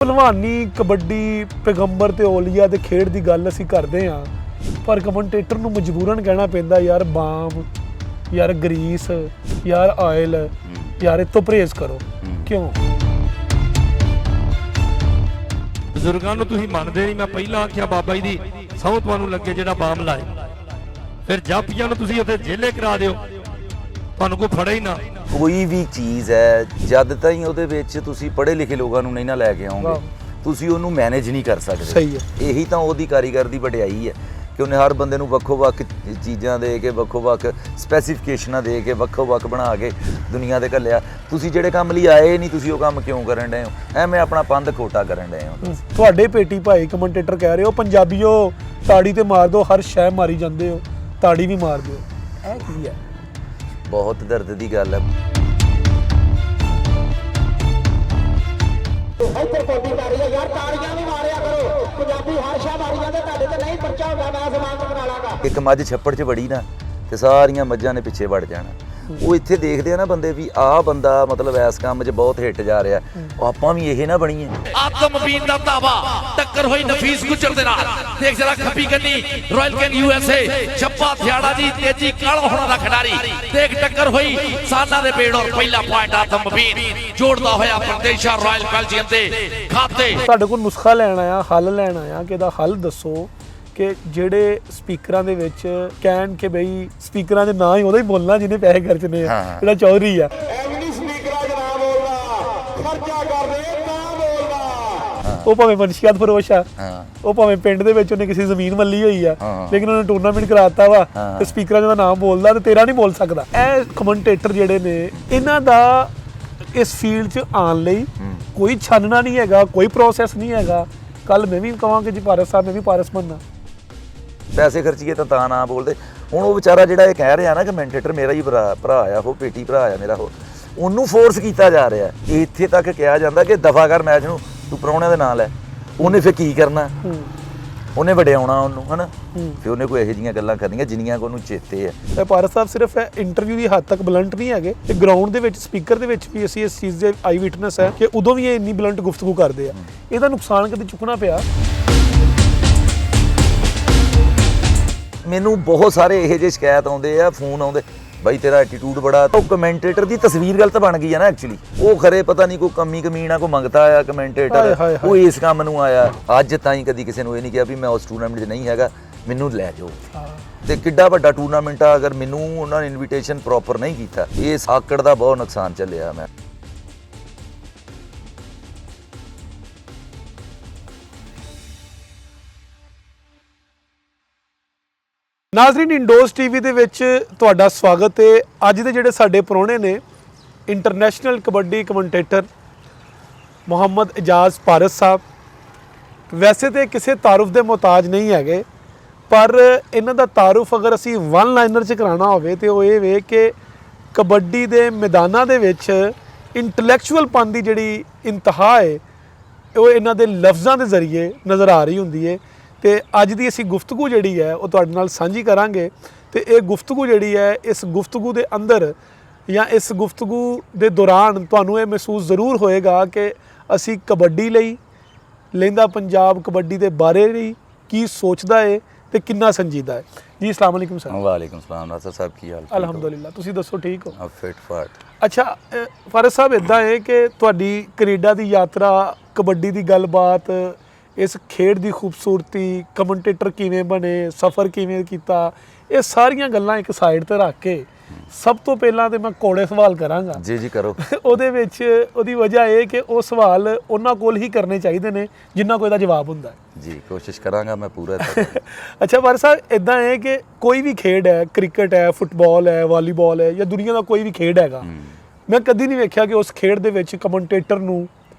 ਭਲਵਾਨੀ ਕਬੱਡੀ ਪੈਗੰਬਰ ਤੇ ਔਲੀਆ ਦੇ ਖੇਡ ਦੀ ਗੱਲ ਅਸੀਂ ਕਰਦੇ ਹਾਂ, ਪਰ ਕਮੈਂਟੇਟਰ ਨੂੰ ਮਜਬੂਰਨ ਕਹਿਣਾ ਪੈਂਦਾ ਯਾਰ ਬਾਮ, ਯਾਰ ਗਰੀਸ, ਯਾਰ ਆਇਲ, ਯਾਰ ਇਹ ਤੋਂ ਪਰਹੇਜ਼ ਕਰੋ। ਕਿਉਂ? ਬਜ਼ੁਰਗਾਂ ਨੂੰ ਤੁਸੀਂ ਮੰਨਦੇ ਨਹੀਂ। ਮੈਂ ਪਹਿਲਾਂ ਆਖਿਆ ਬਾਬਾ ਜੀ ਦੀ ਸਹੁੰ ਤੁਹਾਨੂੰ ਲੱਗੇ ਜਿਹੜਾ ਬਾਮ ਲਾਏ, ਫਿਰ ਜਾਪੀਆਂ ਨੂੰ ਤੁਸੀਂ ਉੱਥੇ ਜੇਲੇ ਕਰਾ ਦਿਓ, ਤੁਹਾਨੂੰ ਕੋਈ ਫੜੇ ਹੀ ਨਾ। ਕੋਈ ਵੀ ਚੀਜ਼ ਹੈ ਜਦ ਤਾਈਂ ਉਹਦੇ ਵਿੱਚ ਤੁਸੀਂ ਪੜ੍ਹੇ ਲਿਖੇ ਲੋਕਾਂ ਨੂੰ ਨਹੀਂ ਨਾ ਲੈ ਕੇ ਆਓਗੇ, ਤੁਸੀਂ ਉਹਨੂੰ ਮੈਨੇਜ ਨਹੀਂ ਕਰ ਸਕਦੇ। ਸਹੀ ਹੈ। ਇਹੀ ਤਾਂ ਉਹਦੀ ਕਾਰੀਗਰ ਦੀ ਵਡਿਆਈ ਹੈ ਕਿ ਉਹਨੇ ਹਰ ਬੰਦੇ ਨੂੰ ਵੱਖੋ-ਵੱਖ ਚੀਜ਼ਾਂ ਦੇ ਕੇ, ਵੱਖੋ-ਵੱਖ ਸਪੈਸੀਫਿਕੇਸ਼ਨਾਂ ਦੇ ਕੇ, ਵੱਖੋ-ਵੱਖ ਬਣਾ ਕੇ ਦੁਨੀਆ ਦੇ ਘੱਲਿਆ। ਤੁਸੀਂ ਜਿਹੜੇ ਕੰਮ ਲਈ ਆਏ ਨਹੀਂ, ਤੁਸੀਂ ਉਹ ਕੰਮ ਕਿਉਂ ਕਰਨ ਡਏ ਹੋ? ਐਵੇਂ ਆਪਣਾ ਪੰਧ ਖੋਟਾ ਕਰਨ ਡਏ ਹੋ। ਤੁਹਾਡੇ ਪੇਟੀ ਭਾਈ ਕਮੈਂਟੇਟਰ ਕਹਿ ਰਹੇ ਹੋ ਪੰਜਾਬੀਓ ਤਾੜੀ ਤੇ ਮਾਰ ਦਿਓ, ਹਰ ਸ਼ੈ ਮਾਰੀ ਜਾਂਦੇ ਹੋ, ਤਾੜੀ ਵੀ ਮਾਰ ਦਿਓ। ਇਹ ਕੀ ਹੈ? ਬਹੁਤ ਦਰਦ ਦੀ ਗੱਲ ਹੈ। ਇੱਧਰ ਕੋਟੀ ਕਰ ਰਹੀ ਹੈ ਯਾਰ, ਤਾੜੀਆਂ ਵੀ ਮਾਰਿਆ ਕਰੋ। ਪੰਜਾਬੀ ਹਰ ਸ਼ਾ ਮਾਰੀ ਜਾਂਦੇ, ਤੁਹਾਡੇ ਤੇ ਨਹੀਂ ਪਰਚਾ ਹੁੰਦਾ, ਮੈਂ ਸਮਾਨ ਬਣਾ ਲਾਂਗਾ। ਇੱਕ ਮੱਝ ਛੱਪੜ 'ਚ ਵੜੀ ਨਾ ਤੇ ਸਾਰੀਆਂ ਮੱਝਾਂ ਨੇ ਪਿੱਛੇ ਵੜ ਜਾਣਾ। ਉਹ ਇੱਥੇ ਦੇਖਦੇ ਆ ਨਾ ਬੰਦੇ ਵੀ ਆਹ ਬੰਦਾ ਮਤਲਬ ਇਸ ਕੰਮ 'ਚ ਬਹੁਤ ਹਿੱਟ ਜਾ ਰਿਹਾ, ਉਹ ਆਪਾਂ ਵੀ ਇਹ ਨਾ ਬਣੀਏ। ਆਤਮਬੀਨ ਦਾ ਦਾਵਾ ਟੱਕਰ ਹੋਈ ਨਫੀਸ ਗੁੱਜਰ ਦੇ ਨਾਲ। ਦੇਖ ਜਰਾ ਖੱਬੀ ਕੰਨੀ ਰਾਇਲ ਕੈਨ USA ਛੱਪਾ ਥਿਆੜਾ ਜੀ, ਤੇਜੀ ਕਾਲਾ ਹੋਣਾ ਦਾ ਖਿਡਾਰੀ। ਦੇਖ ਟੱਕਰ ਹੋਈ ਸਾਨਾ ਦੇ ਪੇੜ ਔਰ ਪਹਿਲਾ ਪੁਆਇੰਟ ਆਤਮਬੀਨ ਜੋੜਦਾ ਹੋਇਆ ਪ੍ਰਦੇਸ਼ਾ ਰਾਇਲ ਬੈਲਜੀਅਮ ਦੇ ਖਾਤੇ। ਤੁਹਾਡੇ ਕੋਲ ਨੁਸਖਾ ਲੈਣ ਆਇਆ, ਹੱਲ ਲੈਣ ਆਇਆ ਕਿ ਇਹਦਾ ਹੱਲ ਦੱਸੋ ਕਿ ਜਿਹੜੇ ਸਪੀਕਰਾਂ ਦੇ ਵਿੱਚ ਕਹਿਣ ਕਿ ਬਈ ਸਪੀਕਰਾਂ ਦੇ ਨਾਂ ਹੀ ਉਹਦਾ ਹੀ ਬੋਲਣਾ ਜਿਹਨੇ ਪੈਸੇ ਖਰਚਨੇ ਆ, ਜਿਹੜਾ ਚੌਧਰੀ ਆ। ਐਵੇਂ ਸਪੀਕਰਾਂ ਦਾ ਨਾਮ ਬੋਲਣਾ, ਖਰਚਾ ਕਰਦੇ ਨਾ ਬੋਲਣਾ। ਉਹ ਭਾਵੇਂ ਮਨਸ਼ੀਆਤ ਫਰੋਸ਼ ਆ, ਉਹ ਭਾਵੇਂ ਪਿੰਡ ਦੇ ਵਿੱਚ ਉਹਨੇ ਕਿਸੇ ਜ਼ਮੀਨ ਮੱਲੀ ਹੋਈ ਆ, ਲੇਕਿਨ ਉਹਨੇ ਟੂਰਨਾਮੈਂਟ ਕਰਾਤਾ ਵਾ ਤੇ ਸਪੀਕਰਾਂ ਦਾ ਨਾਮ ਬੋਲਦਾ ਤੇ ਤੇਰਾ ਨਹੀਂ ਬੋਲ ਸਕਦਾ। ਇਹ ਕਮੈਂਟੇਟਰ ਜਿਹੜੇ ਨੇ, ਇਹਨਾਂ ਦਾ ਇਸ ਫੀਲਡ 'ਚ ਆਉਣ ਲਈ ਕੋਈ ਛਾਨਣਾ ਨਹੀਂ ਹੈਗਾ, ਕੋਈ ਪ੍ਰੋਸੈਸ ਨਹੀਂ ਹੈਗਾ। ਕੱਲ ਮੈਂ ਵੀ ਕਹਾਂਗੇ ਜੀ ਪਾਰਸ ਸਾਹਿਬ, ਮੈਂ ਵੀ ਪਾਰਸ ਬਣਨਾ। ਪੈਸੇ ਖਰਚੀਏ ਤਾਂ ਨਾ ਬੋਲਦੇ। ਹੁਣ ਉਹ ਵਿਚਾਰਾ ਜਿਹੜਾ ਇਹ ਕਹਿ ਰਿਹਾ ਨਾ ਕਮੈਂਟੇਟਰ, ਮੇਰਾ ਹੀ ਭਰਾ ਆ, ਉਹ ਪੇਟੀ ਭਰਾ ਆ ਮੇਰਾ, ਉਹਨੂੰ ਫੋਰਸ ਕੀਤਾ ਜਾ ਰਿਹਾ। ਇੱਥੇ ਤੱਕ ਕਿਹਾ ਜਾਂਦਾ ਕਿ ਦਫਾ ਕਰ ਮੈਚ ਨੂੰ, ਤੂੰ ਪ੍ਰਾਹੁਣਿਆਂ ਦੇ ਨਾਂ ਲੈ। ਉਹਨੇ ਫਿਰ ਕੀ ਕਰਨਾ? ਉਹਨੇ ਵਡਿਆਉਣਾ ਉਹਨੂੰ, ਹਨਾ। ਫਿਰ ਉਹਨੇ ਕੋਈ ਇਹੋ ਜਿਹੀਆਂ ਗੱਲਾਂ ਕਰਨੀਆਂ ਜਿੰਨੀਆਂ ਕੋ ਉਹਨੂੰ ਚੇਤੇ ਆ। ਪਾਰਸ ਸਾਹਿਬ ਸਿਰਫ ਇੰਟਰਵਿਊ ਦੀ ਹੱਦ ਤੱਕ ਬਲੰਟ ਨਹੀਂ ਹੈਗੇ, ਤੇ ਗਰਾਊਂਡ ਦੇ ਵਿੱਚ ਸਪੀਕਰ ਦੇ ਵਿੱਚ ਵੀ ਅਸੀਂ ਇਸ ਚੀਜ਼ ਦੇ ਆਈ ਵਿਟਨੈਸ ਹੈ ਕਿ ਉਦੋਂ ਵੀ ਇਹ ਇੰਨੀ ਬਲੰਟ ਗੁਫ਼ਤਗੂ ਕਰਦੇ ਆ। ਇਹਦਾ ਨੁਕਸਾਨ ਕਦੇ ਚੁੱਕਣਾ ਪਿਆ? ਮੈਨੂੰ ਬਹੁਤ ਸਾਰੇ ਇਹੋ ਜਿਹੇ ਸ਼ਿਕਾਇਤ ਆਉਂਦੇ ਆ, ਫੋਨ ਆਉਂਦੇ, ਬਾਈ ਤੇਰਾ ਐਟੀਟਿਊਡ ਬੜਾ। ਉਹ ਕਮੈਂਟੇਟਰ ਦੀ ਤਸਵੀਰ ਗਲਤ ਬਣ ਗਈ ਆ ਨਾ ਐਕਚੁਅਲੀ। ਉਹ ਖਰੇ ਪਤਾ ਨਹੀਂ ਕੋਈ ਕਮੀ ਕਮੀਣਾ ਕੋਈ ਮੰਗਤਾ ਆ ਕਮੈਂਟੇਟਰ, ਉਹ ਇਸ ਕੰਮ ਨੂੰ ਆਇਆ। ਅੱਜ ਤਾਈਂ ਕਦੀ ਕਿਸੇ ਨੂੰ ਇਹ ਨਹੀਂ ਕਿਹਾ ਵੀ ਮੈਂ ਉਸ ਟੂਰਨਾਮੈਂਟ 'ਚ ਨਹੀਂ ਹੈਗਾ, ਮੈਨੂੰ ਲੈ ਜਾਓ। ਤੇ ਕਿੱਡਾ ਵੱਡਾ ਟੂਰਨਾਮੈਂਟ ਆ, ਅਗਰ ਮੈਨੂੰ ਉਹਨਾਂ ਨੇ ਇਨਵੀਟੇਸ਼ਨ ਪ੍ਰੋਪਰ ਨਹੀਂ ਕੀਤਾ, ਇਹ ਸਾਕੜ ਦਾ ਬਹੁਤ ਨੁਕਸਾਨ ਚੱਲਿਆ। ਮੈਂ ਨਾਜ਼ਰੀਨ, ਇੰਡੋਜ਼ ਟੀਵੀ ਦੇ ਵਿੱਚ ਤੁਹਾਡਾ ਸਵਾਗਤ ਹੈ। ਅੱਜ ਦੇ ਜਿਹੜੇ ਸਾਡੇ ਪ੍ਰਾਹੁਣੇ ਨੇ, ਇੰਟਰਨੈਸ਼ਨਲ ਕਬੱਡੀ ਕਮੈਂਟੇਟਰ ਮੁਹੰਮਦ ਇਜਾਜ਼ ਪਾਰਸ ਸਾਹਿਬ। ਵੈਸੇ ਤੇ ਕਿਸੇ ਤਾਰਫ ਦੇ ਮੁਹਤਾਜ ਨਹੀਂ ਹੈਗੇ, ਪਰ ਇਹਨਾਂ ਦਾ ਤਾਰਫ ਅਗਰ ਅਸੀਂ ਵਨ ਲਾਈਨਰ 'ਚ ਕਰਾਉਣਾ ਹੋਵੇ ਤੇ ਉਹ ਇਹ ਵੇ ਕਿ ਕਬੱਡੀ ਦੇ ਮੈਦਾਨਾਂ ਦੇ ਵਿੱਚ ਇੰਟੈਲੈਕਚੁਅਲ ਪਨ ਦੀ ਜਿਹੜੀ ਇੰਤਹਾ ਹੈ, ਉਹ ਇਹਨਾਂ ਦੇ ਲਫ਼ਜ਼ਾਂ ਦੇ ਜ਼ਰੀਏ ਨਜ਼ਰ ਆ ਰਹੀ ਹੁੰਦੀ ਹੈ। ਤੇ ਅੱਜ ਦੀ ਅਸੀਂ ਗੁਫ਼ਤਗੂ ਜਿਹੜੀ ਹੈ ਉਹ ਤੁਹਾਡੇ ਨਾਲ ਸਾਂਝੀ ਕਰਾਂਗੇ। ਤੇ ਇਹ ਗੁਫ਼ਤਗੂ ਜਿਹੜੀ ਹੈ, ਇਸ ਗੁਫ਼ਤਗੂ ਦੇ ਅੰਦਰ ਜਾਂ ਇਸ ਗੁਫ਼ਤਗੂ ਦੇ ਦੌਰਾਨ ਤੁਹਾਨੂੰ ਇਹ ਮਹਿਸੂਸ ਜ਼ਰੂਰ ਹੋਏਗਾ ਕਿ ਅਸੀਂ ਕਬੱਡੀ ਲਈ, ਲਹਿੰਦਾ ਪੰਜਾਬ ਕਬੱਡੀ ਦੇ ਬਾਰੇ ਲਈ ਕੀ ਸੋਚਦਾ ਹੈ ਤੇ ਕਿੰਨਾ ਸੰਜੀਦਾ ਹੈ। ਜੀ ਅਸਲਾਮ ਵਾਲੇਕੁਮ ਸਰ। ਵਾਲੇਕੁਮ ਸਲਾਮ ਨਾਸਰ ਸਾਹਿਬ, ਕੀ ਹਾਲ? ਅਲਹਮਦੁਲਿਲਾ, ਤੁਸੀਂ ਦੱਸੋ ਠੀਕ ਹੋ? ਫਿਟ ਫਾਟ। ਅੱਛਾ ਫਾਰਸ ਸਾਹਿਬ, ਇੱਦਾਂ ਹੈ ਕਿ ਤੁਹਾਡੀ ਕੈਨੇਡਾ ਦੀ ਯਾਤਰਾ, ਕਬੱਡੀ ਦੀ ਗੱਲਬਾਤ, ਇਸ ਖੇਡ ਦੀ ਖੂਬਸੂਰਤੀ, ਕਮੈਂਟੇਟਰ ਕਿਵੇਂ ਬਣੇ, ਸਫ਼ਰ ਕਿਵੇਂ ਕੀਤਾ, ਇਹ ਸਾਰੀਆਂ ਗੱਲਾਂ ਇੱਕ ਸਾਈਡ 'ਤੇ ਰੱਖ ਕੇ ਸਭ ਤੋਂ ਪਹਿਲਾਂ ਤਾਂ ਮੈਂ ਕੋੜੇ ਸਵਾਲ ਕਰਾਂਗਾ। ਜੀ ਜੀ ਕਰੋ। ਉਹਦੇ ਵਿੱਚ ਉਹਦੀ ਵਜ੍ਹਾ ਇਹ ਕਿ ਉਹ ਸਵਾਲ ਉਹਨਾਂ ਕੋਲ ਹੀ ਕਰਨੇ ਚਾਹੀਦੇ ਨੇ ਜਿਨ੍ਹਾਂ ਕੋਲ ਇਹਦਾ ਜਵਾਬ ਹੁੰਦਾ ਹੈ। ਜੀ ਕੋਸ਼ਿਸ਼ ਕਰਾਂਗਾ ਮੈਂ ਪੂਰਾ। ਅੱਛਾ ਫਾਰਸ ਸਾਹਿਬ, ਇੱਦਾਂ ਹੈ ਕਿ ਕੋਈ ਵੀ ਖੇਡ ਹੈ, ਕ੍ਰਿਕਟ ਹੈ, ਫੁੱਟਬਾਲ ਹੈ, ਵਾਲੀਬਾਲ ਹੈ, ਜਾਂ ਦੁਨੀਆ ਦਾ ਕੋਈ ਵੀ ਖੇਡ ਹੈਗਾ, ਮੈਂ ਕਦੀ ਨਹੀਂ ਵੇਖਿਆ ਕਿ ਉਸ ਖੇਡ ਦੇ ਵਿੱਚ ਕਮੈਂਟੇਟਰ ਨੂੰ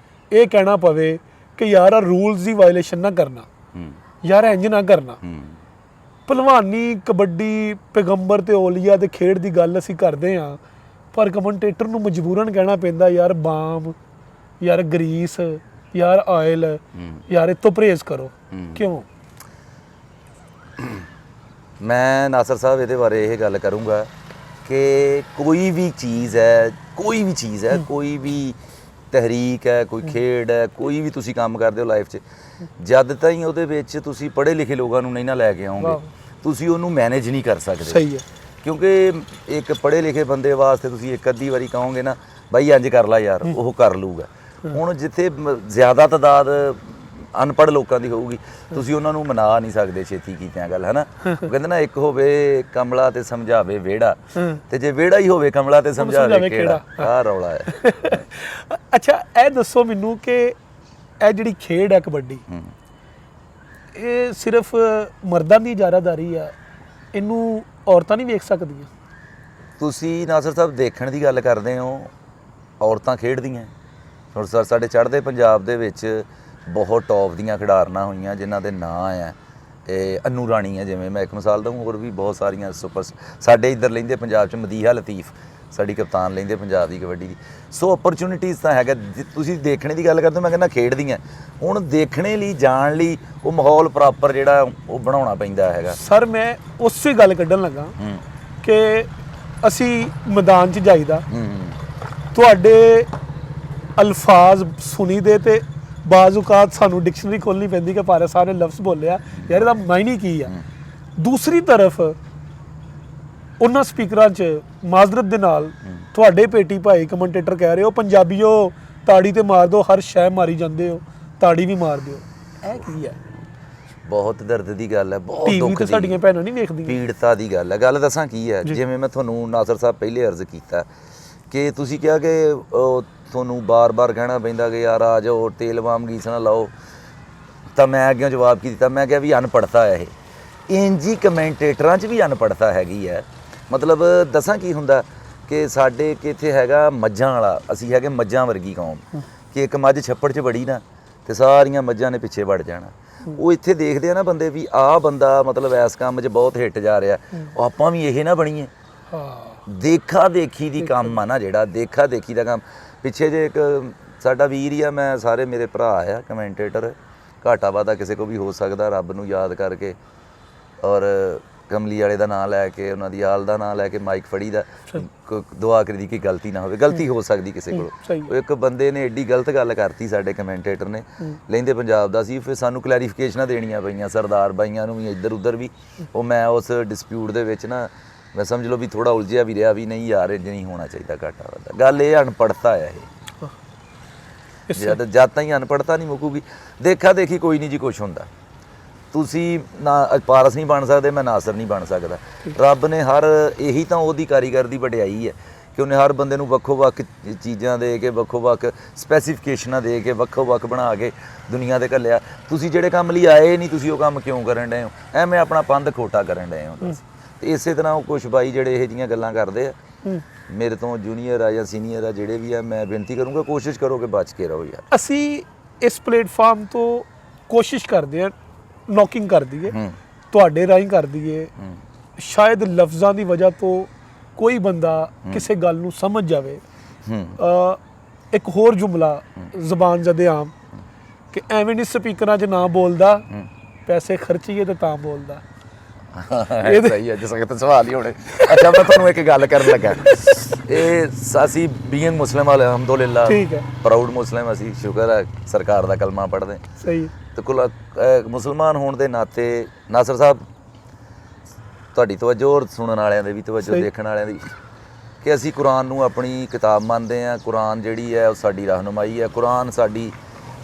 ਇਹ ਕਹਿਣਾ ਪਵੇ ਕਿ ਯਾਰ ਰੂਲਸ ਦੀ ਵਾਇਲੇਸ਼ਨ ਨਾ ਕਰਨਾ, ਯਾਰ ਇੰਜ ਨਾ ਕਰਨਾ। ਭਲਵਾਨੀ ਕਬੱਡੀ ਪੈਗੰਬਰ ਤੇ ਔਲੀਆ ਦੇ ਖੇਡ ਦੀ ਗੱਲ ਅਸੀਂ ਕਰਦੇ ਹਾਂ, ਪਰ ਕਮੈਂਟੇਟਰ ਨੂੰ ਮਜਬੂਰਨ ਕਹਿਣਾ ਪੈਂਦਾ ਯਾਰ ਬਾਮ, ਯਾਰ ਗਰੀਸ, ਯਾਰ ਆਇਲ, ਯਾਰ ਇਹ ਤੋਂ ਪਰਹੇਜ਼ ਕਰੋ। ਕਿਉਂ? ਮੈਂ ਨਾਸਰ ਸਾਹਿਬ ਇਹਦੇ ਬਾਰੇ ਇਹ ਗੱਲ ਕਰੂੰਗਾ ਕਿ ਕੋਈ ਵੀ ਚੀਜ਼ ਹੈ, ਕੋਈ ਵੀ ਤਹਿਰੀਕ ਹੈ, ਕੋਈ ਖੇਡ ਹੈ, ਕੋਈ ਵੀ ਤੁਸੀਂ ਕੰਮ ਕਰਦੇ ਹੋ ਲਾਈਫ 'ਚ, ਜਦ ਤਾਈਂ ਉਹਦੇ ਵਿੱਚ ਤੁਸੀਂ ਪੜ੍ਹੇ ਲਿਖੇ ਲੋਕਾਂ ਨੂੰ ਨਹੀਂ ਨਾ ਲੈ ਕੇ ਆਓਗੇ, ਤੁਸੀਂ ਉਹਨੂੰ ਮੈਨੇਜ ਨਹੀਂ ਕਰ ਸਕਦੇ। ਸਹੀ ਹੈ। ਕਿਉਂਕਿ ਇੱਕ ਪੜ੍ਹੇ ਲਿਖੇ ਬੰਦੇ ਵਾਸਤੇ ਤੁਸੀਂ ਇੱਕ ਅੱਧੀ ਵਾਰੀ ਕਹੋਗੇ ਨਾ ਬਾਈ ਇੰਜ ਕਰ ਲਾ ਯਾਰ, ਉਹ ਕਰ ਲੂਗਾ। ਹੁਣ ਜਿੱਥੇ ਜ਼ਿਆਦਾ ਤਾਦਾਦ ਅਨਪੜ੍ਹ ਲੋਕਾਂ ਦੀ ਹੋਊਗੀ, ਤੁਸੀਂ ਉਹਨਾਂ ਨੂੰ ਮਨਾ ਨਹੀਂ ਸਕਦੇ ਛੇਤੀ ਕੀਤਿਆਂ ਗੱਲ, ਹੈ ਨਾ। ਉਹ ਕਹਿੰਦੇ ਨਾ ਇੱਕ ਹੋਵੇ ਕਮਲਾ ਤੇ ਸਮਝਾਵੇ ਵਿਹੜਾ, ਤੇ ਜੇ ਵਿਹੜਾ ਹੀ ਹੋਵੇ ਕਮਲਾ ਤੇ ਸਮਝਾਵੇ ਕਿਹੜਾ, ਆਹ ਰੌਲਾ ਹੈ। ਅੱਛਾ, ਇਹ ਦੱਸੋ ਮੈਨੂੰ ਕਿ ਇਹ ਜਿਹੜੀ ਖੇਡ ਹੈ ਕਬੱਡੀ, ਇਹ ਸਿਰਫ ਮਰਦਾਂ ਦੀ ਇਜਾਰਾਦਾਰੀ ਆ, ਇਹਨੂੰ ਔਰਤਾਂ ਨਹੀਂ ਵੇਖ ਸਕਦੀਆਂ? ਤੁਸੀਂ ਨਾਸਰ ਸਾਹਿਬ ਦੇਖਣ ਦੀ ਗੱਲ ਕਰਦੇ ਹੋ, ਔਰਤਾਂ ਖੇਡਦੀਆਂ। ਹੁਣ ਸਰ ਸਾਡੇ ਚੜ੍ਹਦੇ ਪੰਜਾਬ ਦੇ ਵਿੱਚ ਬਹੁਤ ਟੌਪ ਦੀਆਂ ਖਿਡਾਰਨਾਂ ਹੋਈਆਂ ਜਿਨ੍ਹਾਂ ਦੇ ਨਾਂ ਆ, ਇਹ ਅਨੂ ਰਾਣੀ ਹੈ ਜਿਵੇਂ ਮੈਂ ਇੱਕ ਮਿਸਾਲ ਦਊਂ, ਹੋਰ ਵੀ ਬਹੁਤ ਸਾਰੀਆਂ ਸੁਪਰ ਸਾਡੇ ਇੱਧਰ ਲੈਂਦੇ ਪੰਜਾਬ 'ਚ ਮਦੀਹਾ ਲਤੀਫ ਸਾਡੀ ਕਪਤਾਨ ਲੈਂਦੇ ਪੰਜਾਬ ਦੀ ਕਬੱਡੀ ਦੀ। ਸੋ ਓਪਰਚੁਨਿਟੀਜ਼ ਤਾਂ ਹੈਗਾ। ਤੁਸੀਂ ਦੇਖਣੇ ਦੀ ਗੱਲ ਕਰਦੇ ਹੋ, ਮੈਂ ਕਹਿੰਦਾ ਖੇਡਦੀਆਂ। ਹੁਣ ਦੇਖਣੇ ਲਈ ਜਾਣ ਲਈ ਉਹ ਮਾਹੌਲ ਪ੍ਰੋਪਰ ਜਿਹੜਾ ਉਹ ਬਣਾਉਣਾ ਪੈਂਦਾ ਹੈਗਾ। ਸਰ ਮੈਂ ਉਸੇ ਗੱਲ ਕੱਢਣ ਲੱਗਾ ਕਿ ਅਸੀਂ ਮੈਦਾਨ 'ਚ ਜਾਈਦਾ, ਤੁਹਾਡੇ ਅਲਫਾਜ਼ ਸੁਣੀਦੇ ਤੇ ਬਾਜ਼ ਔਕਾਤ ਸਾਨੂੰ ਡਿਕਸ਼ਨਰੀ ਖੋਲ੍ਹਣੀ ਪੈਂਦੀ ਕਿ ਪਾਰਸ ਸਾਹਿਬ ਨੇ ਲਫ਼ਜ਼ ਬੋਲਿਆ, ਯਾਰ ਇਹਦਾ ਮਾਇਨੇ ਕੀ ਆ। ਦੂਸਰੀ ਤਰਫ ਉਹਨਾਂ ਸਪੀਕਰਾਂ 'ਚ ਮਾਜ਼ਰਤ ਦੇ ਨਾਲ ਤੁਹਾਡੇ ਪੇਟੀ ਭਾਈ ਕਮੈਂਟੇਟਰ ਕਹਿ ਰਹੇ ਹੋ ਪੰਜਾਬੀਓ ਤਾੜੀ ਤੇ ਮਾਰ ਦਿਓ, ਹਰ ਸ਼ੈ ਮਾਰੀ ਜਾਂਦੇ ਹੋ, ਤਾੜੀ ਵੀ ਮਾਰ ਦਿਓ। ਇਹ ਕੀ ਹੈ? ਬਹੁਤ ਦਰਦ ਦੀ ਗੱਲ ਹੈ, ਬਹੁਤ ਟੀਵੀ ਦੁੱਖ ਤੇ ਦੀ, ਸਾਡੀਆਂ ਭੈਣਾਂ ਨਹੀਂ ਵੇਖਦੀਆਂ, ਪੀੜਤਾ ਦੀ ਗੱਲ ਹੈ। ਗੱਲ ਦੱਸਾਂ ਕੀ ਹੈ, ਜਿਵੇਂ ਮੈਂ ਤੁਹਾਨੂੰ ਨਾਸਰ ਸਾਹਿਬ ਪਹਿਲੇ ਅਰਜ਼ ਕੀਤਾ ਕਿ ਤੁਸੀਂ ਕਿਹਾ ਕਿ ਤੁਹਾਨੂੰ ਬਾਰ-ਬਾਰ ਕਹਿਣਾ ਪੈਂਦਾ ਕਿ ਯਾਰ ਆ ਜਾਓ ਤੇਲ ਵਾਮ ਗੀਸ ਨਾ ਲਾਓ, ਤਾਂ ਮੈਂ ਅੱਗੇ ਜਵਾਬ ਕੀ ਦਿੱਤਾ, ਮੈਂ ਕਿਹਾ ਵੀ ਅਨਪੜ੍ਹਤਾ ਹੈ ਇਹ। ਇੰਜੀ ਕਮੈਂਟੇਟਰਾਂ 'ਚ ਵੀ ਅਨਪੜ੍ਹਤਾ ਹੈਗੀ ਹੈ। ਮਤਲਬ ਦੱਸਾਂ ਕੀ ਹੁੰਦਾ ਕਿ ਸਾਡੇ ਕਿ ਇੱਥੇ ਹੈਗਾ ਮੱਝਾਂ ਵਾਲਾ, ਅਸੀਂ ਹੈਗੇ ਮੱਝਾਂ ਵਰਗੀ ਕੌਮ, ਕਿ ਇੱਕ ਮੱਝ ਛੱਪੜ 'ਚ ਵੜੀ ਨਾ ਤੇ ਸਾਰੀਆਂ ਮੱਝਾਂ ਨੇ ਪਿੱਛੇ ਵੜ ਜਾਣਾ। ਉਹ ਇੱਥੇ ਦੇਖਦੇ ਆ ਨਾ ਬੰਦੇ ਵੀ ਆਹ ਬੰਦਾ ਮਤਲਬ ਇਸ ਕੰਮ 'ਚ ਬਹੁਤ ਹਿੱਟ ਜਾ ਰਿਹਾ, ਉਹ ਆਪਾਂ ਵੀ ਇਹ ਨਾ ਬਣੀਏ। ਦੇਖਾ ਦੇਖੀ ਦੀ ਕੰਮ ਆ ਨਾ, ਜਿਹੜਾ ਦੇਖਾ ਦੇਖੀ ਦਾ ਕੰਮ। ਪਿੱਛੇ ਜੇ ਇੱਕ ਸਾਡਾ ਵੀਰ ਹੀ ਆ, ਮੈਂ ਸਾਰੇ ਮੇਰੇ ਭਰਾ ਆ ਕਮੈਂਟੇਟਰ, ਘਾਟਾ ਵਾਧਾ ਕਿਸੇ ਕੋ ਵੀ ਹੋ ਸਕਦਾ, ਰੱਬ ਨੂੰ ਯਾਦ ਕਰਕੇ ਔਰ ਕਮਲੀ ਵਾਲੇ ਦਾ ਨਾਂ ਲੈ ਕੇ, ਉਹਨਾਂ ਦੀ ਆਲ ਦਾ ਨਾਂ ਲੈ ਕੇ ਮਾਈਕ ਫੜੀ ਦਾ, ਦੁਆ ਕਰੀ ਦੀ ਕਿ ਗਲਤੀ ਨਾ ਹੋਵੇ। ਗਲਤੀ ਹੋ ਸਕਦੀ ਕਿਸੇ ਕੋਲ। ਇੱਕ ਬੰਦੇ ਨੇ ਐਡੀ ਗਲਤ ਗੱਲ ਕਰਤੀ ਸਾਡੇ ਕਮੈਂਟੇਟਰ ਨੇ, ਲੈਂਦੇ ਪੰਜਾਬ ਦਾ ਸੀ, ਫਿਰ ਸਾਨੂੰ ਕਲੈਰੀਫਿਕੇਸ਼ਨਾਂ ਦੇਣੀਆਂ ਪਈਆਂ ਸਰਦਾਰ ਬਾਈਆਂ ਨੂੰ ਵੀ, ਇੱਧਰ ਉੱਧਰ ਵੀ। ਉਹ ਮੈਂ ਉਸ ਡਿਸਪਿਊਟ ਦੇ ਵਿੱਚ ਨਾ ਮੈਂ ਸਮਝ ਲਓ ਵੀ ਥੋੜਾ ਉਲਝਿਆ ਵੀ ਰਿਹਾ ਵੀ ਨਹੀਂ ਯਾਰ ਇੰਜ ਨਹੀਂ ਹੋਣਾ ਚਾਹੀਦਾ ਘਾਟਾ ਵਾਧਾ। ਗੱਲ ਇਹ ਅਨਪੜ੍ਹਤਾ ਆ ਇਹ, ਜਦ ਤਾਈਂ ਅਨਪੜ੍ਹਤਾ ਨਹੀਂ ਮੁੱਕੂਗੀ ਦੇਖਾ ਦੇਖੀ ਕੋਈ ਨਹੀਂ ਜੀ ਕੁਛ ਹੁੰਦਾ। ਤੁਸੀਂ ਨਾ ਪਾਰਸ ਨਹੀਂ ਬਣ ਸਕਦੇ, ਮੈਂ ਨਾਸਰ ਨਹੀਂ ਬਣ ਸਕਦਾ। ਰੱਬ ਨੇ ਹਰ ਇਹੀ ਤਾਂ ਉਹਦੀ ਕਾਰੀਗਰ ਦੀ ਵਡਿਆਈ ਹੈ ਕਿ ਉਹਨੇ ਹਰ ਬੰਦੇ ਨੂੰ ਵੱਖੋ ਵੱਖ ਚੀਜ਼ਾਂ ਦੇ ਕੇ, ਵੱਖੋ ਵੱਖ ਸਪੈਸੀਫਿਕੇਸ਼ਨਾਂ ਦੇ ਕੇ, ਵੱਖੋ ਵੱਖ ਬਣਾ ਕੇ ਦੁਨੀਆ 'ਤੇ ਘੱਲਿਆ। ਤੁਸੀਂ ਜਿਹੜੇ ਕੰਮ ਲਈ ਆਏ ਨਹੀਂ, ਤੁਸੀਂ ਉਹ ਕੰਮ ਕਿਉਂ ਕਰਨ ਡਏ ਹੋ? ਐਵੇਂ ਆਪਣਾ ਪੰਧ ਖੋਟਾ ਕਰਨ ਡਏ ਹੋ ਤੁਸੀਂ। ਤੇ ਇਸੇ ਤਰ੍ਹਾਂ ਉਹ ਕੁਛ ਬਾਈ ਜਿਹੜੇ ਇਹੋ ਜਿਹੀਆਂ ਗੱਲਾਂ ਕਰਦੇ ਆ, ਮੇਰੇ ਤੋਂ ਜੂਨੀਅਰ ਆ ਜਾਂ ਸੀਨੀਅਰ ਆ ਜਿਹੜੇ ਵੀ ਆ, ਮੈਂ ਬੇਨਤੀ ਕਰੂੰਗਾ ਕੋਸ਼ਿਸ਼ ਕਰੋ ਕਿ ਬਚ ਕੇ ਰਹੋ ਯਾਰ। ਅਸੀਂ ਇਸ ਪਲੇਟਫਾਰਮ ਤੋਂ ਕੋਸ਼ਿਸ਼ ਕਰਦੇ ਹਾਂ ਨੌਕਿੰਗ ਕਰ ਦਈਏ, ਤੁਹਾਡੇ ਰਾਹੀਂ ਕਰ ਦਈਏ, ਸ਼ਾਇਦ ਲਫ਼ਜ਼ਾਂ ਦੀ ਵਜ੍ਹਾ ਤੋਂ ਕੋਈ ਬੰਦਾ ਕਿਸੇ ਗੱਲ ਨੂੰ ਸਮਝ ਜਾਵੇ। ਇੱਕ ਹੋਰ ਜੁਮਲਾ ਜ਼ਬਾਨ ਜਦੇ ਆਮ ਕਿ ਐਵੇਂ ਨਹੀਂ ਸਪੀਕਰਾਂ 'ਚ ਨਾ ਬੋਲਦਾ, ਪੈਸੇ ਖਰਚੀਏ ਤੇ ਤਾਂ ਬੋਲਦਾ। ਸਹੀ ਹੈ, ਜਿਸ ਵਕਤ ਸਵਾਲ ਹੀ ਹੋਣੇ। ਅੱਛਾ, ਮੈਂ ਤੁਹਾਨੂੰ ਇੱਕ ਗੱਲ ਕਰਨ ਲੱਗਾ। ਇਹ ਅਸੀਂ ਬੀਇੰਗ ਮੁਸਲਿਮ ਅਲਹਮਦੁਲਿਲਾ, ਠੀਕ ਹੈ, ਪ੍ਰਾਊਡ ਮੁਸਲਿਮ, ਅਸੀਂ ਸ਼ੁਕਰ ਹੈ ਸਰਕਾਰ ਦਾ ਕਲਮਾ ਪੜ੍ਹਦੇ। ਸਹੀ। ਤੇ ਕੁਲ ਮੁਸਲਮਾਨ ਹੋਣ ਦੇ ਨਾਤੇ ਨਾਸਰ ਸਾਹਿਬ ਤੁਹਾਡੀ ਤਵੱਜੋ ਔਰ ਸੁਣਨ ਵਾਲਿਆਂ ਦੇ ਵੀ ਤਵੱਜੋ, ਦੇਖਣ ਵਾਲਿਆਂ ਦੀ, ਕਿ ਅਸੀਂ ਕੁਰਾਨ ਨੂੰ ਆਪਣੀ ਕਿਤਾਬ ਮੰਨਦੇ ਹਾਂ। ਕੁਰਾਨ ਜਿਹੜੀ ਹੈ ਉਹ ਸਾਡੀ ਰਹਿਨੁਮਾਈ ਹੈ। ਕੁਰਾਨ ਸਾਡੀ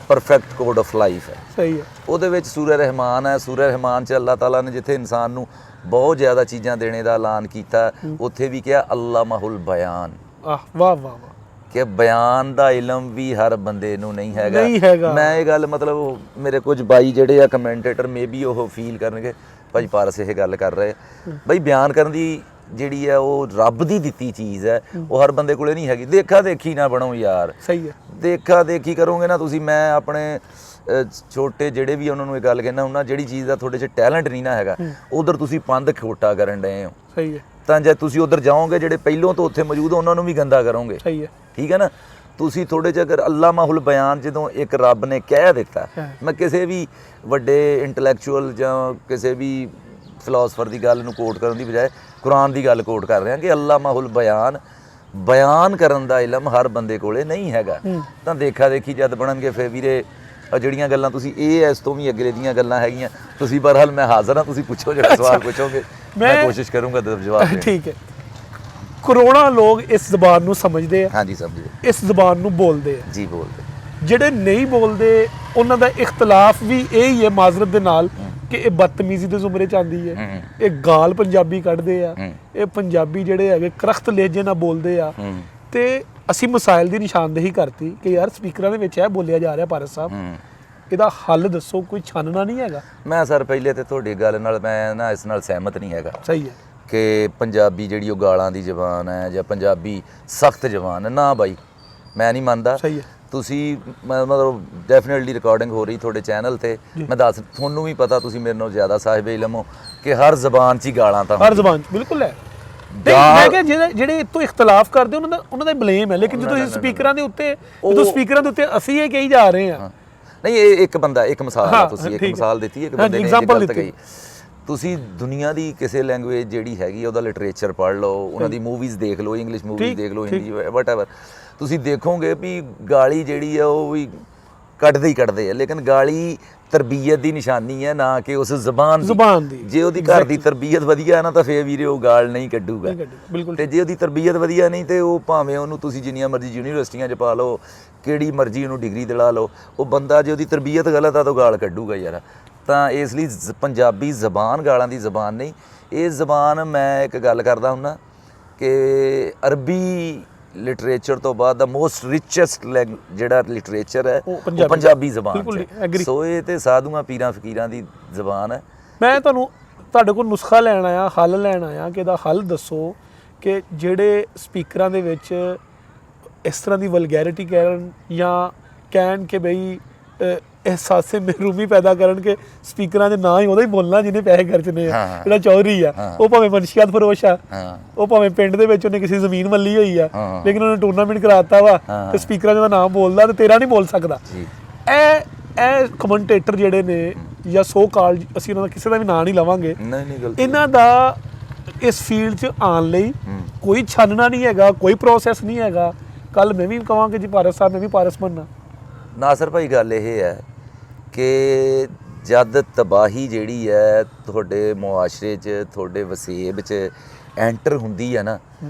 ਪਰਫੈਕਟ ਕੋਡ ਆਫ ਲਾਈਫ ਹੈ। ਸਹੀ ਹੈ। ਉਹਦੇ ਵਿੱਚ ਸੂਰਹ ਰਹਿਮਾਨ ਹੈ। ਸੂਰਹ ਰਹਿਮਾਨ 'ਚ ਅੱਲਾਹ ਤਾਲਾ ਨੇ ਜਿੱਥੇ ਇਨਸਾਨ ਨੂੰ ਬਹੁਤ ਜ਼ਿਆਦਾ ਚੀਜ਼ਾਂ ਦੇਣੇ ਦਾ ਐਲਾਨ ਕੀਤਾ, ਉੱਥੇ ਵੀ ਕਿਹਾ ਅੱਲਾਮਾਹੁਲ ਬਿਆਨ। ਵਾਹ ਵਾਹ ਵਾਹ, ਕਿ ਬਿਆਨ ਦਾ ਇਲਮ ਵੀ ਹਰ ਬੰਦੇ ਨੂੰ ਨਹੀਂ ਹੈਗਾ। ਮੈਂ ਇਹ ਗੱਲ ਮਤਲਬ ਮੇਰੇ ਕੁਝ ਬਾਈ ਜਿਹੜੇ ਆ ਕਮੈਂਟੇਟਰ ਮੇ ਵੀ ਉਹ ਫੀਲ ਕਰਨਗੇ ਭਾਈ ਪਾਰਸ ਇਹ ਗੱਲ ਕਰ ਰਹੇ ਬਈ, ਬਿਆਨ ਕਰਨ ਦੀ ਜਿਹੜੀ ਹੈ ਉਹ ਰੱਬ ਦੀ ਦਿੱਤੀ ਚੀਜ਼ ਹੈ, ਉਹ ਹਰ ਬੰਦੇ ਕੋਲੇ ਨਹੀਂ ਹੈਗੀ। ਦੇਖਾ ਦੇਖੀ ਨਾ ਬਣੋ ਯਾਰ। ਸਹੀ ਹੈ। ਦੇਖਾ ਦੇਖੀ ਕਰੋਗੇ ਨਾ ਤੁਸੀਂ, ਮੈਂ ਆਪਣੇ ਛੋਟੇ ਜਿਹੜੇ ਵੀ ਉਹਨਾਂ ਨੂੰ ਇਹ ਗੱਲ ਕਹਿੰਦਾ ਹੁੰਦਾ, ਜਿਹੜੀ ਚੀਜ਼ ਦਾ ਤੁਹਾਡੇ 'ਚ ਟੈਲੈਂਟ ਨਹੀਂ ਨਾ ਹੈਗਾ, ਉਧਰ ਤੁਸੀਂ ਪੰਧ ਖੋਟਾ ਕਰਨ ਡਏ ਹੋ। ਸਹੀ ਹੈ। ਤਾਂ ਜੇ ਤੁਸੀਂ ਉਧਰ ਜਾਓਗੇ, ਜਿਹੜੇ ਪਹਿਲੋਂ ਤੋਂ ਉੱਥੇ ਮੌਜੂਦ ਉਹਨਾਂ ਨੂੰ ਵੀ ਗੰਦਾ ਕਰੋਗੇ। ਸਹੀ ਹੈ। ਠੀਕ ਹੈ ਨਾ। ਤੁਸੀਂ ਥੋੜੇ ਜਿਹਾ ਅਗਰ ਅੱਲਾਮਾਹੁਲ ਬਿਆਨ ਜਦੋਂ ਇੱਕ ਰੱਬ ਨੇ ਕਹਿ ਦਿੱਤਾ, ਮੈਂ ਕਿਸੇ ਵੀ ਵੱਡੇ ਇੰਟੈਲੈਕਚੁਅਲ ਜਾਂ ਕਿਸੇ ਵੀ ਫਿਲਾਸਫਰ ਦੀ ਗੱਲ ਨੂੰ ਕੋਟ ਕਰਨ ਦੀ ਬਜਾਏ ਕੁਰਾਨ ਦੀ ਗੱਲ ਕੋਟ ਕਰ ਰਿਹਾ ਕਿ ਅੱਲਾਮਾਹੁਲ ਬਿਆਨ ਬਿਆਨ ਕਰਨ ਦਾ ਇਲਮ ਹਰ ਬੰਦੇ ਕੋਲੇ ਨਹੀਂ ਹੈਗਾ। ਤਾਂ ਦੇਖਾ ਦੇਖੀ ਜਦ ਬਣਨਗੇ ਫਿਰ ਵੀਰੇ ਆਹ ਜਿਹੜੀਆਂ ਗੱਲਾਂ ਤੁਸੀਂ ਇਹ ਇਸ ਤੋਂ ਵੀ ਅਗਲੇ ਦੀਆਂ ਗੱਲਾਂ ਹੈਗੀਆਂ ਤੁਸੀਂ ਬਹਰਹਾਲ ਮੈਂ ਹਾਜ਼ਰ ਹਾਂ, ਤੁਸੀਂ ਪੁੱਛੋ ਜਿਹੜਾ ਸਵਾਲ ਪੁੱਛੋਗੇ ਮੈਂ ਕੋਸ਼ਿਸ਼ ਕਰੂੰਗਾ ਜਵਾਬ ਦੇਣ। ਠੀਕ ਹੈ। ਕਰੋੜਾਂ ਲੋਕ ਇਸ ਜ਼ਬਾਨ ਨੂੰ ਸਮਝਦੇ ਆ, ਹਾਂਜੀ ਸਮਝੇ ਇਸ ਜ਼ਬਾਨ ਨੂੰ ਬੋਲਦੇ ਆ। ਜੀ ਬੋਲਦੇ। ਜਿਹੜੇ ਨਹੀਂ ਬੋਲਦੇ ਉਹਨਾਂ ਦਾ ਇਖਤਲਾਫ ਵੀ ਇਹ ਹੀ ਹੈ ਮਾਜ਼ਰਤ ਦੇ ਨਾਲ ਕਿ ਇਹ ਬਦਤਮੀਜ਼ੀ ਦੇ ਜ਼ੁਮਰੇ ਚ ਆਉਂਦੀ ਹੈ, ਇਹ ਗਾਲ ਪੰਜਾਬੀ ਕੱਢਦੇ ਆ, ਇਹ ਪੰਜਾਬੀ ਜਿਹੜੇ ਹੈਗੇ ਕਰਖਤ ਲਹਿਜੇ ਨਾਲ ਬੋਲਦੇ ਆ। ਤੇ ਅਸੀਂ ਮਸਾਇਲ ਦੀ ਨਿਸ਼ਾਨਦੇਹੀ ਕਰਤੀ ਕਿ ਯਾਰ ਸਪੀਕਰਾਂ ਦੇ ਵਿੱਚ ਇਹ ਬੋਲਿਆ ਜਾ ਰਿਹਾ ਭਾਰਤ ਸਾਹਿਬ, ਇਹਦਾ ਹੱਲ ਦੱਸੋ, ਕੋਈ ਛਾਨਣਾ ਨਹੀਂ ਹੈਗਾ। ਮੈਂ ਸਰ ਪਹਿਲੇ ਤੇ ਤੁਹਾਡੀ ਗੱਲ ਨਾਲ ਮੈਂ ਨਾ ਇਸ ਨਾਲ ਸਹਿਮਤ ਨਹੀਂ ਹੈਗਾ ਸਹੀ ਹੈ ਕਿ ਪੰਜਾਬੀ ਜਿਹੜੀ ਉਹ ਗਾਲਾਂ ਦੀ ਜ਼ਬਾਨ ਹੈ ਜਾਂ ਪੰਜਾਬੀ ਸਖਤ ਜ਼ਬਾਨ ਹੈ। ਨਾ ਬਾਈ ਮੈਂ ਨਹੀਂ ਮੰਨਦਾ। ਸਹੀ ਹੈ। ਤੁਸੀਂ ਮਤਲਬ ਡੈਫੀਨਿਟਲੀ ਰਿਕਾਰਡਿੰਗ ਹੋ ਰਹੀ ਤੁਹਾਡੇ ਚੈਨਲ ਤੇ, ਮੈਂ ਦੱਸ ਤੁਹਾਨੂੰ ਵੀ ਪਤਾ ਤੁਸੀਂ ਮੇਰੇ ਨਾਲੋਂ ਜ਼ਿਆਦਾ ਸਾਹਿਬ ਇਲਮ ਹੋ ਕਿ ਹਰ ਜ਼ਬਾਨ 'ਚ ਹੀ ਗਾਲਾਂ ਤਾਂ ਹਰ ਜ਼ਬਾਨ 'ਚ ਬਿਲਕੁਲ ਹੈ। ਮੈਂ ਕਿਹਾ ਜਿਹੜੇ ਇਤੋਂ ਇਖਤਲਾਫ ਕਰਦੇ ਉਹਨਾਂ ਦਾ ਬਲੇਮ ਹੈ, ਲੇਕਿਨ ਜਦੋਂ ਸਪੀਕਰਾਂ ਦੇ ਉੱਤੇ ਅਸੀਂ ਇਹ ਕਹੀ ਜਾ ਰਹੇ ਹਾਂ। ਨਹੀਂ ਇਹ ਇੱਕ ਬੰਦਾ ਇੱਕ ਮਿਸਾਲ ਹੈ, ਤੁਸੀਂ ਇੱਕ ਮਿਸਾਲ ਦਿੱਤੀ, ਇੱਕ ਬੰਦੇ ਨੇ ਗਲਤ ਕਹੀ। ਤੁਸੀਂ ਦੁਨੀਆ ਦੀ ਕਿਸੇ ਲੈਂਗੁਏਜ ਜਿਹੜੀ ਹੈਗੀ ਉਹਦਾ ਲਿਟਰੇਚਰ ਪੜ੍ਹ ਲਓ, ਉਹਨਾਂ ਦੀ ਮੂਵੀਜ਼ ਦੇਖ ਲਓ, ਇੰਗਲਿਸ਼ ਮੂਵੀਜ਼ ਦੇਖ ਲਓ, ਹਿੰਦੀ ਵਟਐਵਰ, ਤੁਸੀਂ ਦੇਖੋਗੇ ਵੀ ਗਾਲੀ ਜਿਹੜੀ ਆ ਉਹ ਵੀ ਕੱਢਦੇ ਹੀ ਕੱਢਦੇ ਆ, ਲੇਕਿਨ ਗਾਲੀ ਤਰਬੀਅਤ ਦੀ ਨਿਸ਼ਾਨੀ ਹੈ ਨਾ ਕਿ ਉਸ ਜ਼ਬਾਨ ਦੀ। ਜੇ ਉਹਦੀ ਘਰ ਦੀ ਤਰਬੀਅਤ ਵਧੀਆ ਹੈ ਨਾ ਤਾਂ ਫੇਰ ਵੀਰੇ ਉਹ ਗਾਲ ਨਹੀਂ ਕੱਢੂਗਾ। ਤੇ ਜੇ ਉਹਦੀ ਤਰਬੀਅਤ ਵਧੀਆ ਨਹੀਂ ਤੇ ਉਹ ਭਾਵੇਂ ਉਹਨੂੰ ਤੁਸੀਂ ਜਿੰਨੀਆਂ ਮਰਜ਼ੀ ਯੂਨੀਵਰਸਿਟੀਆਂ 'ਚ ਪਾ ਲਓ, ਕਿਹੜੀ ਮਰਜ਼ੀ ਉਹਨੂੰ ਡਿਗਰੀ ਦਿਲਾ ਲਓ, ਉਹ ਬੰਦਾ ਜੇ ਉਹਦੀ ਤਰਬੀਅਤ ਗਲਤ ਆ ਤਾਂ ਗਾਲ ਕੱਢੂਗਾ ਯਾਰ। ਤਾਂ ਇਸ ਲਈ ਪੰਜਾਬੀ ਜ਼ਬਾਨ ਗਾਲਾਂ ਦੀ ਜ਼ਬਾਨ ਨਹੀਂ। ਇਹ ਜ਼ਬਾਨ ਮੈਂ ਇੱਕ ਗੱਲ ਕਰਦਾ ਹੁੰਦਾ ਕਿ ਅਰਬੀ ਲਿਟਰੇਚਰ ਤੋਂ ਬਾਅਦ ਦਾ ਮੋਸਟ ਰਿਚੈਸਟ ਜਿਹੜਾ ਲਿਟਰੇਚਰ ਹੈ ਉਹ ਪੰਜਾਬੀ ਜ਼ਬਾਨ 'ਚ ਹੈ। ਸੋ ਇਹ ਤੇ ਸਾਧੂਆਂ ਪੀਰਾਂ ਫਕੀਰਾਂ ਦੀ ਜ਼ਬਾਨ ਹੈ। ਮੈਂ ਤੁਹਾਡੇ ਕੋਲ ਨੁਸਖਾ ਲੈਣ ਆਇਆ, ਹੱਲ ਲੈਣ ਆਇਆ ਕਿ ਇਹਦਾ ਹੱਲ ਦੱਸੋ ਕਿ ਜਿਹੜੇ ਸਪੀਕਰਾਂ ਦੇ ਵਿੱਚ ਇਸ ਤਰ੍ਹਾਂ ਦੀ ਵਲਗੈਰਿਟੀ ਕਰਨ ਜਾਂ ਕਹਿਣ ਕਿ ਬਈ ਅਹਿਸਾਸੇ ਮਹਿਰੂਮੀ ਪੈਦਾ ਕਰਨ ਕਿ ਸਪੀਕਰਾਂ ਦੇ ਨਾਂ ਹੀ ਉਹਦਾ ਹੀ ਬੋਲਣਾ ਜਿਹਨੇ ਪੈਸੇ ਖਰਚਨੇ ਆ, ਜਿਹੜਾ ਚੌਧਰੀ ਆ, ਉਹ ਭਾਵੇਂ ਮਨਸ਼ੀਆਤ ਫਰੋਸ਼ ਆ, ਉਹ ਭਾਵੇਂ ਪਿੰਡ ਦੇ ਵਿੱਚ ਉਹਨੇ ਕਿਸੇ ਜ਼ਮੀਨ ਮੱਲੀ ਹੋਈ ਆ, ਲੇਕਿਨ ਉਹਨੇ ਟੂਰਨਾਮੈਂਟ ਕਰਾਤਾ ਵਾ ਤੇ ਸਪੀਕਰਾਂ ਦਾ ਨਾਮ ਬੋਲਦਾ ਤੇ ਤੇਰਾ ਨਹੀਂ ਬੋਲ ਸਕਦਾ। ਇਹ ਕਮੈਂਟੇਟਰ ਜਿਹੜੇ ਨੇ ਜਾਂ ਸੋ ਕਾਲ, ਅਸੀਂ ਉਹਨਾਂ ਦਾ ਕਿਸੇ ਦਾ ਵੀ ਨਾਂ ਨਹੀਂ ਲਵਾਂਗੇ, ਇਹਨਾਂ ਦਾ ਇਸ ਫੀਲਡ 'ਚ ਆਉਣ ਲਈ ਕੋਈ ਛਾਨਣਾ ਨਹੀਂ ਹੈਗਾ, ਕੋਈ ਪ੍ਰੋਸੈਸ ਨਹੀਂ ਹੈਗਾ। ਕੱਲ ਮੈਂ ਵੀ ਕਹਾਂਗੇ ਜੀ ਪਾਰਸ ਸਾਹਿਬ ਮੈਂ ਵੀ ਪਾਰਸ ਬਣਨਾ। ਨਾਸਰ ਭਾਈ ਗੱਲ ਇਹ ਹੈ ਕਿ ਜਦ ਤਬਾਹੀ ਜਿਹੜੀ ਹੈ ਤੁਹਾਡੇ ਮੁਆਸ਼ਰੇ 'ਚ ਤੁਹਾਡੇ ਵਸੇਬ 'ਚ ਐਂਟਰ ਹੁੰਦੀ ਹੈ ਨਾ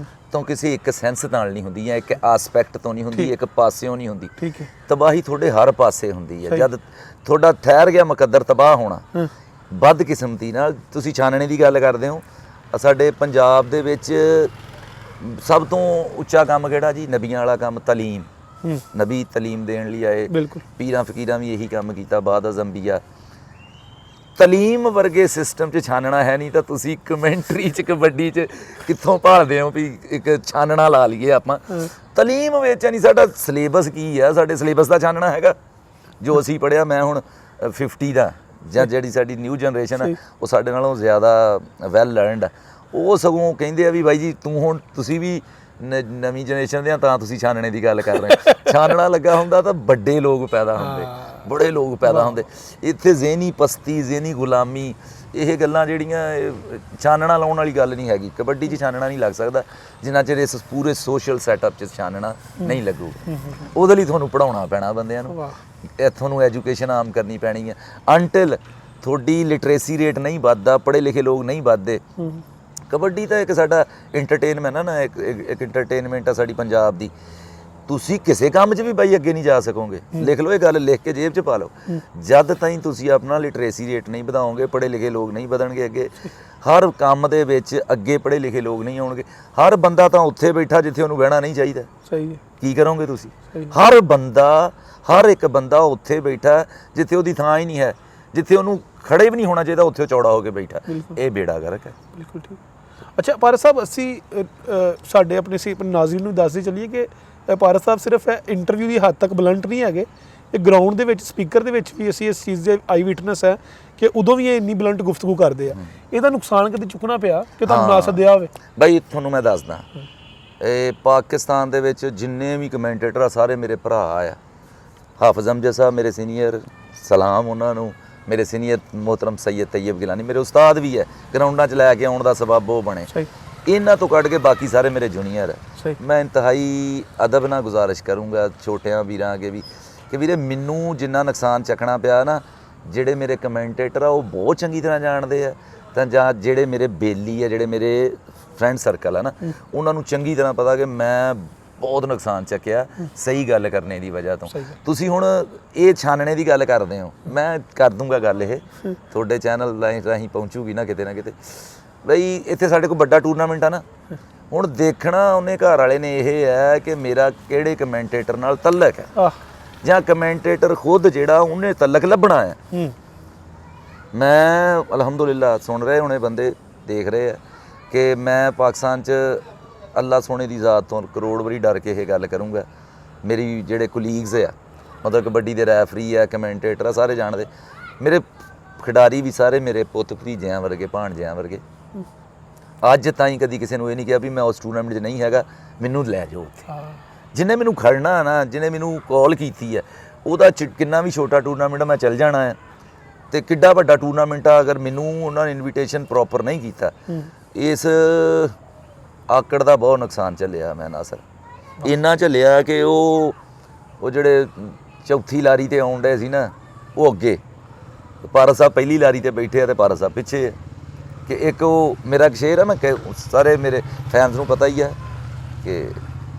ਤਾਂ ਕਿਸੇ ਇੱਕ ਸੈਂਸ ਨਾਲ ਨਹੀਂ ਹੁੰਦੀ ਜਾਂ ਇੱਕ ਆਸਪੈਕਟ ਤੋਂ ਨਹੀਂ ਹੁੰਦੀ, ਇੱਕ ਪਾਸਿਓਂ ਨਹੀਂ ਹੁੰਦੀ। ਠੀਕ ਹੈ। ਤਬਾਹੀ ਤੁਹਾਡੇ ਹਰ ਪਾਸੇ ਹੁੰਦੀ ਹੈ। ਜਦ ਤੁਹਾਡਾ ਠਹਿਰ ਗਿਆ ਮੁਕੱਦਰ ਤਬਾਹ ਹੋਣਾ ਬਦਕਿਸਮਤੀ ਨਾਲ, ਤੁਸੀਂ ਛਾਨਣੇ ਦੀ ਗੱਲ ਕਰਦੇ ਹੋ, ਸਾਡੇ ਪੰਜਾਬ ਦੇ ਵਿੱਚ ਸਭ ਤੋਂ ਉੱਚਾ ਕੰਮ ਕਿਹੜਾ ਜੀ? ਨਬੀਆਂ ਵਾਲਾ ਕੰਮ, ਤਾਲੀਮ। ਨਬੀ ਤਾਲੀਮ ਦੇਣ ਲਈ ਆਏ, ਪੀਰਾਂ ਫਕੀਰਾਂ ਵੀ ਇਹੀ ਕੰਮ ਕੀਤਾ, ਬਾਦ ਅੰਬੀਆ। ਤਾਲੀਮ ਵਰਗੇ ਸਿਸਟਮ 'ਚ ਛਾਨਣਾ ਹੈ ਨਹੀਂ ਤਾਂ ਤੁਸੀਂ ਕਮੈਂਟਰੀ 'ਚ ਕਬੱਡੀ 'ਚ ਕਿੱਥੋਂ ਭਾਲਦੇ ਹੋ ਵੀ ਇੱਕ ਛਾਨਣਾ ਲਾ ਲਈਏ ਆਪਾਂ? ਤਾਲੀਮ ਵਿੱਚ ਨਹੀਂ, ਸਾਡਾ ਸਿਲੇਬਸ ਕੀ ਹੈ? ਸਾਡੇ ਸਿਲੇਬਸ ਦਾ ਛਾਨਣਾ ਹੈਗਾ ਜੋ ਅਸੀਂ ਪੜ੍ਹਿਆ। ਮੈਂ ਹੁਣ 50 ਦਾ ਜਾਂ ਜਿਹੜੀ ਸਾਡੀ ਨਿਊ ਜਨਰੇਸ਼ਨ ਹੈ ਉਹ ਸਾਡੇ ਨਾਲੋਂ ਜ਼ਿਆਦਾ ਵੈਲ ਲਰਨਡ ਹੈ। ਉਹ ਸਗੋਂ ਕਹਿੰਦੇ ਆ ਵੀ ਬਾਈ ਜੀ ਤੁਸੀਂ ਵੀ ਨਵੀਂ ਜਨਰੇਸ਼ਨ ਦੇ ਤਾਂ ਤੁਸੀਂ ਛਾਨਣੇ ਦੀ ਗੱਲ ਕਰ ਰਹੇ ਹੋ। ਛਾਨਣਾ ਲੱਗਾ ਹੁੰਦਾ ਤਾਂ ਵੱਡੇ ਲੋਕ ਪੈਦਾ ਹੁੰਦੇ, ਬੜੇ ਲੋਕ ਪੈਦਾ ਹੁੰਦੇ। ਇੱਥੇ ਜ਼ਹਿਨੀ ਪਸਤੀ, ਜ਼ਹਿਨੀ ਗੁਲਾਮੀ, ਇਹ ਗੱਲਾਂ ਜਿਹੜੀਆਂ ਛਾਨਣਾ ਲਾਉਣ ਵਾਲੀ ਗੱਲ ਨਹੀਂ ਹੈਗੀ। ਕਬੱਡੀ 'ਚ ਛਾਨਣਾ ਨਹੀਂ ਲੱਗ ਸਕਦਾ ਜਿੰਨਾ ਚਿਰ ਇਸ ਪੂਰੇ ਸੋਸ਼ਲ ਸੈਟਅਪ 'ਚ ਛਾਨਣਾ ਨਹੀਂ ਲੱਗੂ। ਉਹਦੇ ਲਈ ਤੁਹਾਨੂੰ ਪੜ੍ਹਾਉਣਾ ਪੈਣਾ ਬੰਦਿਆਂ ਨੂੰ, ਤੁਹਾਨੂੰ ਐਜੂਕੇਸ਼ਨ ਆਮ ਕਰਨੀ ਪੈਣੀ ਹੈ। ਅੰਟਿਲ ਤੁਹਾਡੀ ਲਿਟਰੇਸੀ ਰੇਟ ਨਹੀਂ ਵੱਧਦਾ, ਪੜ੍ਹੇ ਲਿਖੇ ਲੋਕ ਨਹੀਂ ਵੱਧਦੇ। ਕਬੱਡੀ ਤਾਂ ਇੱਕ ਸਾਡਾ ਇੰਟਰਟੇਨਮੈਂਟ ਹੈ ਨਾ, ਇੱਕ ਇੰਟਰਟੇਨਮੈਂਟ ਆ ਸਾਡੀ ਪੰਜਾਬ ਦੀ। ਤੁਸੀਂ ਕਿਸੇ ਕੰਮ 'ਚ ਵੀ ਬਾਈ ਅੱਗੇ ਨਹੀਂ ਜਾ ਸਕੋਗੇ। ਲਿਖ ਲਓ ਇਹ ਗੱਲ, ਲਿਖ ਕੇ ਜੇਬ 'ਚ ਪਾ ਲਓ। ਜਦ ਤਾਈਂ ਤੁਸੀਂ ਆਪਣਾ ਲਿਟਰੇਸੀ ਰੇਟ ਨਹੀਂ ਵਧਾਓਗੇ, ਪੜ੍ਹੇ ਲਿਖੇ ਲੋਕ ਨਹੀਂ ਵਧਣਗੇ ਅੱਗੇ। ਹਰ ਕੰਮ ਦੇ ਵਿੱਚ ਅੱਗੇ ਪੜ੍ਹੇ ਲਿਖੇ ਲੋਕ ਨਹੀਂ ਆਉਣਗੇ। ਹਰ ਬੰਦਾ ਤਾਂ ਉੱਥੇ ਬੈਠਾ ਜਿੱਥੇ ਉਹਨੂੰ ਬਹਿਣਾ ਨਹੀਂ ਚਾਹੀਦਾ। ਸਹੀ ਹੈ। ਕੀ ਕਰੋਗੇ ਤੁਸੀਂ? ਹਰ ਇੱਕ ਬੰਦਾ ਉੱਥੇ ਬੈਠਾ ਜਿੱਥੇ ਉਹਦੀ ਥਾਂ ਹੀ ਨਹੀਂ ਹੈ, ਜਿੱਥੇ ਉਹਨੂੰ ਖੜੇ ਵੀ ਨਹੀਂ ਹੋਣਾ ਚਾਹੀਦਾ, ਉੱਥੇ ਚੌੜਾ ਹੋ ਕੇ ਬੈਠਾ। ਇਹ ਬੇੜਾ ਗਰਕ ਹੈ। ਬਿਲਕੁਲ ਠੀਕ। ਅੱਛਾ ਪਾਰਸ ਸਾਹਿਬ, ਅਸੀਂ ਸਾਡੇ ਆਪਣੇ ਨਾਜ਼ਰੀਨ ਨੂੰ ਦੱਸਦੇ ਚੱਲੀਏ ਕਿ ਪਾਰਸ ਸਾਹਿਬ ਸਿਰਫ ਇੰਟਰਵਿਊ ਦੀ ਹੱਦ ਤੱਕ ਬਲੰਟ ਨਹੀਂ ਹੈਗੇ, ਇਹ ਗਰਾਊਂਡ ਦੇ ਵਿੱਚ ਸਪੀਕਰ ਦੇ ਵਿੱਚ ਵੀ ਅਸੀਂ ਇਸ ਚੀਜ਼ ਦੇ ਆਈ ਵਿਟਨੈਸ ਹੈ ਕਿ ਉਦੋਂ ਵੀ ਇਹ ਇੰਨੀ ਬਲੰਟ ਗੁਫ਼ਤਗੂ ਕਰਦੇ ਆ। ਇਹਦਾ ਨੁਕਸਾਨ ਕਦੇ ਚੁੱਕਣਾ ਪਿਆ ਕਿ ਤੁਹਾਨੂੰ ਨਾ ਸੱਦਿਆ ਹੋਵੇ? ਬਾਈ ਤੁਹਾਨੂੰ ਮੈਂ ਦੱਸਦਾ, ਇਹ ਪਾਕਿਸਤਾਨ ਦੇ ਵਿੱਚ ਜਿੰਨੇ ਵੀ ਕਮੈਂਟੇਟਰ ਆ ਸਾਰੇ ਮੇਰੇ ਭਰਾ ਆ। ਹਾਫਿਜ਼ ਅਮਜਦ ਸਾਹਿਬ ਮੇਰੇ ਸੀਨੀਅਰ, ਸਲਾਮ ਉਹਨਾਂ ਨੂੰ, ਮੇਰੇ ਸੀਨੀਅਰ ਮੁਹਤਰਮ ਸੈਯਦ ਤੈਯਬ ਗਿਲਾਨੀ ਮੇਰੇ ਉਸਤਾਦ ਵੀ ਹੈ। ਗਰਾਊਂਡਾਂ 'ਚ ਲੈ ਕੇ ਆਉਣ ਦਾ ਸਬੱਬ ਉਹ ਬਣੇ। ਇਹਨਾਂ ਤੋਂ ਕੱਢ ਕੇ ਬਾਕੀ ਸਾਰੇ ਮੇਰੇ ਜੂਨੀਅਰ ਹੈ। ਸਹੀ। ਮੈਂ ਇੰਤਹਾਈ ਅਦਬ ਨਾਲ ਗੁਜ਼ਾਰਿਸ਼ ਕਰੂੰਗਾ ਛੋਟਿਆਂ ਵੀਰਾਂ ਅੱਗੇ ਵੀ ਕਿ ਵੀਰੇ ਮੈਨੂੰ ਜਿੰਨਾ ਨੁਕਸਾਨ ਚੱਕਣਾ ਪਿਆ ਨਾ, ਜਿਹੜੇ ਮੇਰੇ ਕਮੈਂਟੇਟਰ ਆ ਉਹ ਬਹੁਤ ਚੰਗੀ ਤਰ੍ਹਾਂ ਜਾਣਦੇ ਆ, ਤਾਂ ਜਾਂ ਜਿਹੜੇ ਮੇਰੇ ਬੇਲੀ ਆ, ਜਿਹੜੇ ਮੇਰੇ ਫਰੈਂਡ ਸਰਕਲ ਆ ਨਾ, ਉਹਨਾਂ ਨੂੰ ਚੰਗੀ ਤਰ੍ਹਾਂ ਪਤਾ ਕਿ ਮੈਂ ਬਹੁਤ ਨੁਕਸਾਨ ਚੱਕਿਆ ਸਹੀ ਗੱਲ ਕਰਨੇ ਦੀ ਵਜ੍ਹਾ ਤੋਂ। ਤੁਸੀਂ ਹੁਣ ਇਹ ਛਾਨਣੇ ਦੀ ਗੱਲ ਕਰਦੇ ਹੋ, ਮੈਂ ਕਰ ਦੂੰਗਾ ਗੱਲ, ਇਹ ਤੁਹਾਡੇ ਚੈਨਲ ਰਾਹੀਂ ਪਹੁੰਚੂਗੀ ਨਾ ਕਿਤੇ ਬਈ ਇੱਥੇ ਸਾਡੇ ਕੋਲ ਵੱਡਾ ਟੂਰਨਾਮੈਂਟ ਆ ਨਾ, ਹੁਣ ਦੇਖਣਾ ਉਹਨੇ ਘਰ ਵਾਲੇ ਨੇ ਇਹ ਹੈ ਕਿ ਮੇਰਾ ਕਿਹੜੇ ਕਮੈਂਟੇਟਰ ਨਾਲ ਤਲਕ ਹੈ, ਜਾਂ ਕਮੈਂਟੇਟਰ ਖੁਦ ਜਿਹੜਾ ਉਹਨੇ ਤਲਕ ਲੱਭਣਾ ਹੈ। ਮੈਂ ਅਲਹਮਦੁਲਿਲਾ ਸੁਣ ਰਹੇ ਹੋਣੇ ਬੰਦੇ ਦੇਖ ਰਹੇ ਆ ਕਿ ਮੈਂ ਪਾਕਿਸਤਾਨ 'ਚ ਅੱਲਾ ਸੋਹਣੇ ਦੀ ਜ਼ਾਤ ਤੋਂ ਕਰੋੜ ਵਾਰੀ ਡਰ ਕੇ ਇਹ ਗੱਲ ਕਰੂੰਗਾ। ਮੇਰੀ ਜਿਹੜੇ ਕੁਲੀਗਸ ਆ, ਮਤਲਬ ਕਬੱਡੀ ਦੇ ਰੈਫਰੀ ਆ, ਕਮੈਂਟੇਟਰ ਆ, ਸਾਰੇ ਜਾਣਦੇ, ਮੇਰੇ ਖਿਡਾਰੀ ਵੀ ਸਾਰੇ ਮੇਰੇ ਪੁੱਤ ਭਤੀਜਿਆਂ ਵਰਗੇ, ਭਾਣਜਿਆਂ ਵਰਗੇ। ਅੱਜ ਤਾਈਂ ਕਦੀ ਕਿਸੇ ਨੂੰ ਇਹ ਨਹੀਂ ਕਿਹਾ ਵੀ ਮੈਂ ਉਸ ਟੂਰਨਾਮੈਂਟ 'ਚ ਨਹੀਂ ਹੈਗਾ, ਮੈਨੂੰ ਲੈ ਜਾਓ। ਜਿਹਨੇ ਮੈਨੂੰ ਖੜਨਾ ਨਾ, ਜਿਹਨੇ ਮੈਨੂੰ ਕਾਲ ਕੀਤੀ ਹੈ, ਉਹਦਾ ਕਿੰਨਾ ਵੀ ਛੋਟਾ ਟੂਰਨਾਮੈਂਟ ਮੈਂ ਚੱਲ ਜਾਣਾ ਹੈ, ਤੇ ਕਿੱਡਾ ਵੱਡਾ ਟੂਰਨਾਮੈਂਟ ਆ, ਅਗਰ ਮੈਨੂੰ ਉਹਨਾਂ ਨੇ ਇਨਵੀਟੇਸ਼ਨ ਪ੍ਰੋਪਰ ਨਹੀਂ ਕੀਤਾ, ਇਸ ਆਕੜ ਦਾ ਬਹੁਤ ਨੁਕਸਾਨ ਝੱਲਿਆ ਮੈਂ ਨਾਸਰ। ਇੰਨਾ ਝੱਲਿਆ ਕਿ ਉਹ ਜਿਹੜੇ ਚੌਥੀ ਲਾਰੀ ਤੇ ਆਉਣ ਡਏ ਸੀ ਨਾ, ਉਹ ਅੱਗੇ, ਪਾਰਸ ਸਾਹਿਬ ਪਹਿਲੀ ਲਾਰੀ ਤੇ ਬੈਠੇ ਆ ਤੇ ਪਾਰਸ ਸਾਹਿਬ ਪਿੱਛੇ ਹੈ। ਕਿ ਇੱਕ ਉਹ ਮੇਰਾ ਇੱਕ ਸ਼ੇਰ ਹੈ, ਮੈਂ ਸਾਰੇ ਮੇਰੇ ਫੈਨਸ ਨੂੰ ਪਤਾ ਹੀ ਹੈ ਕਿ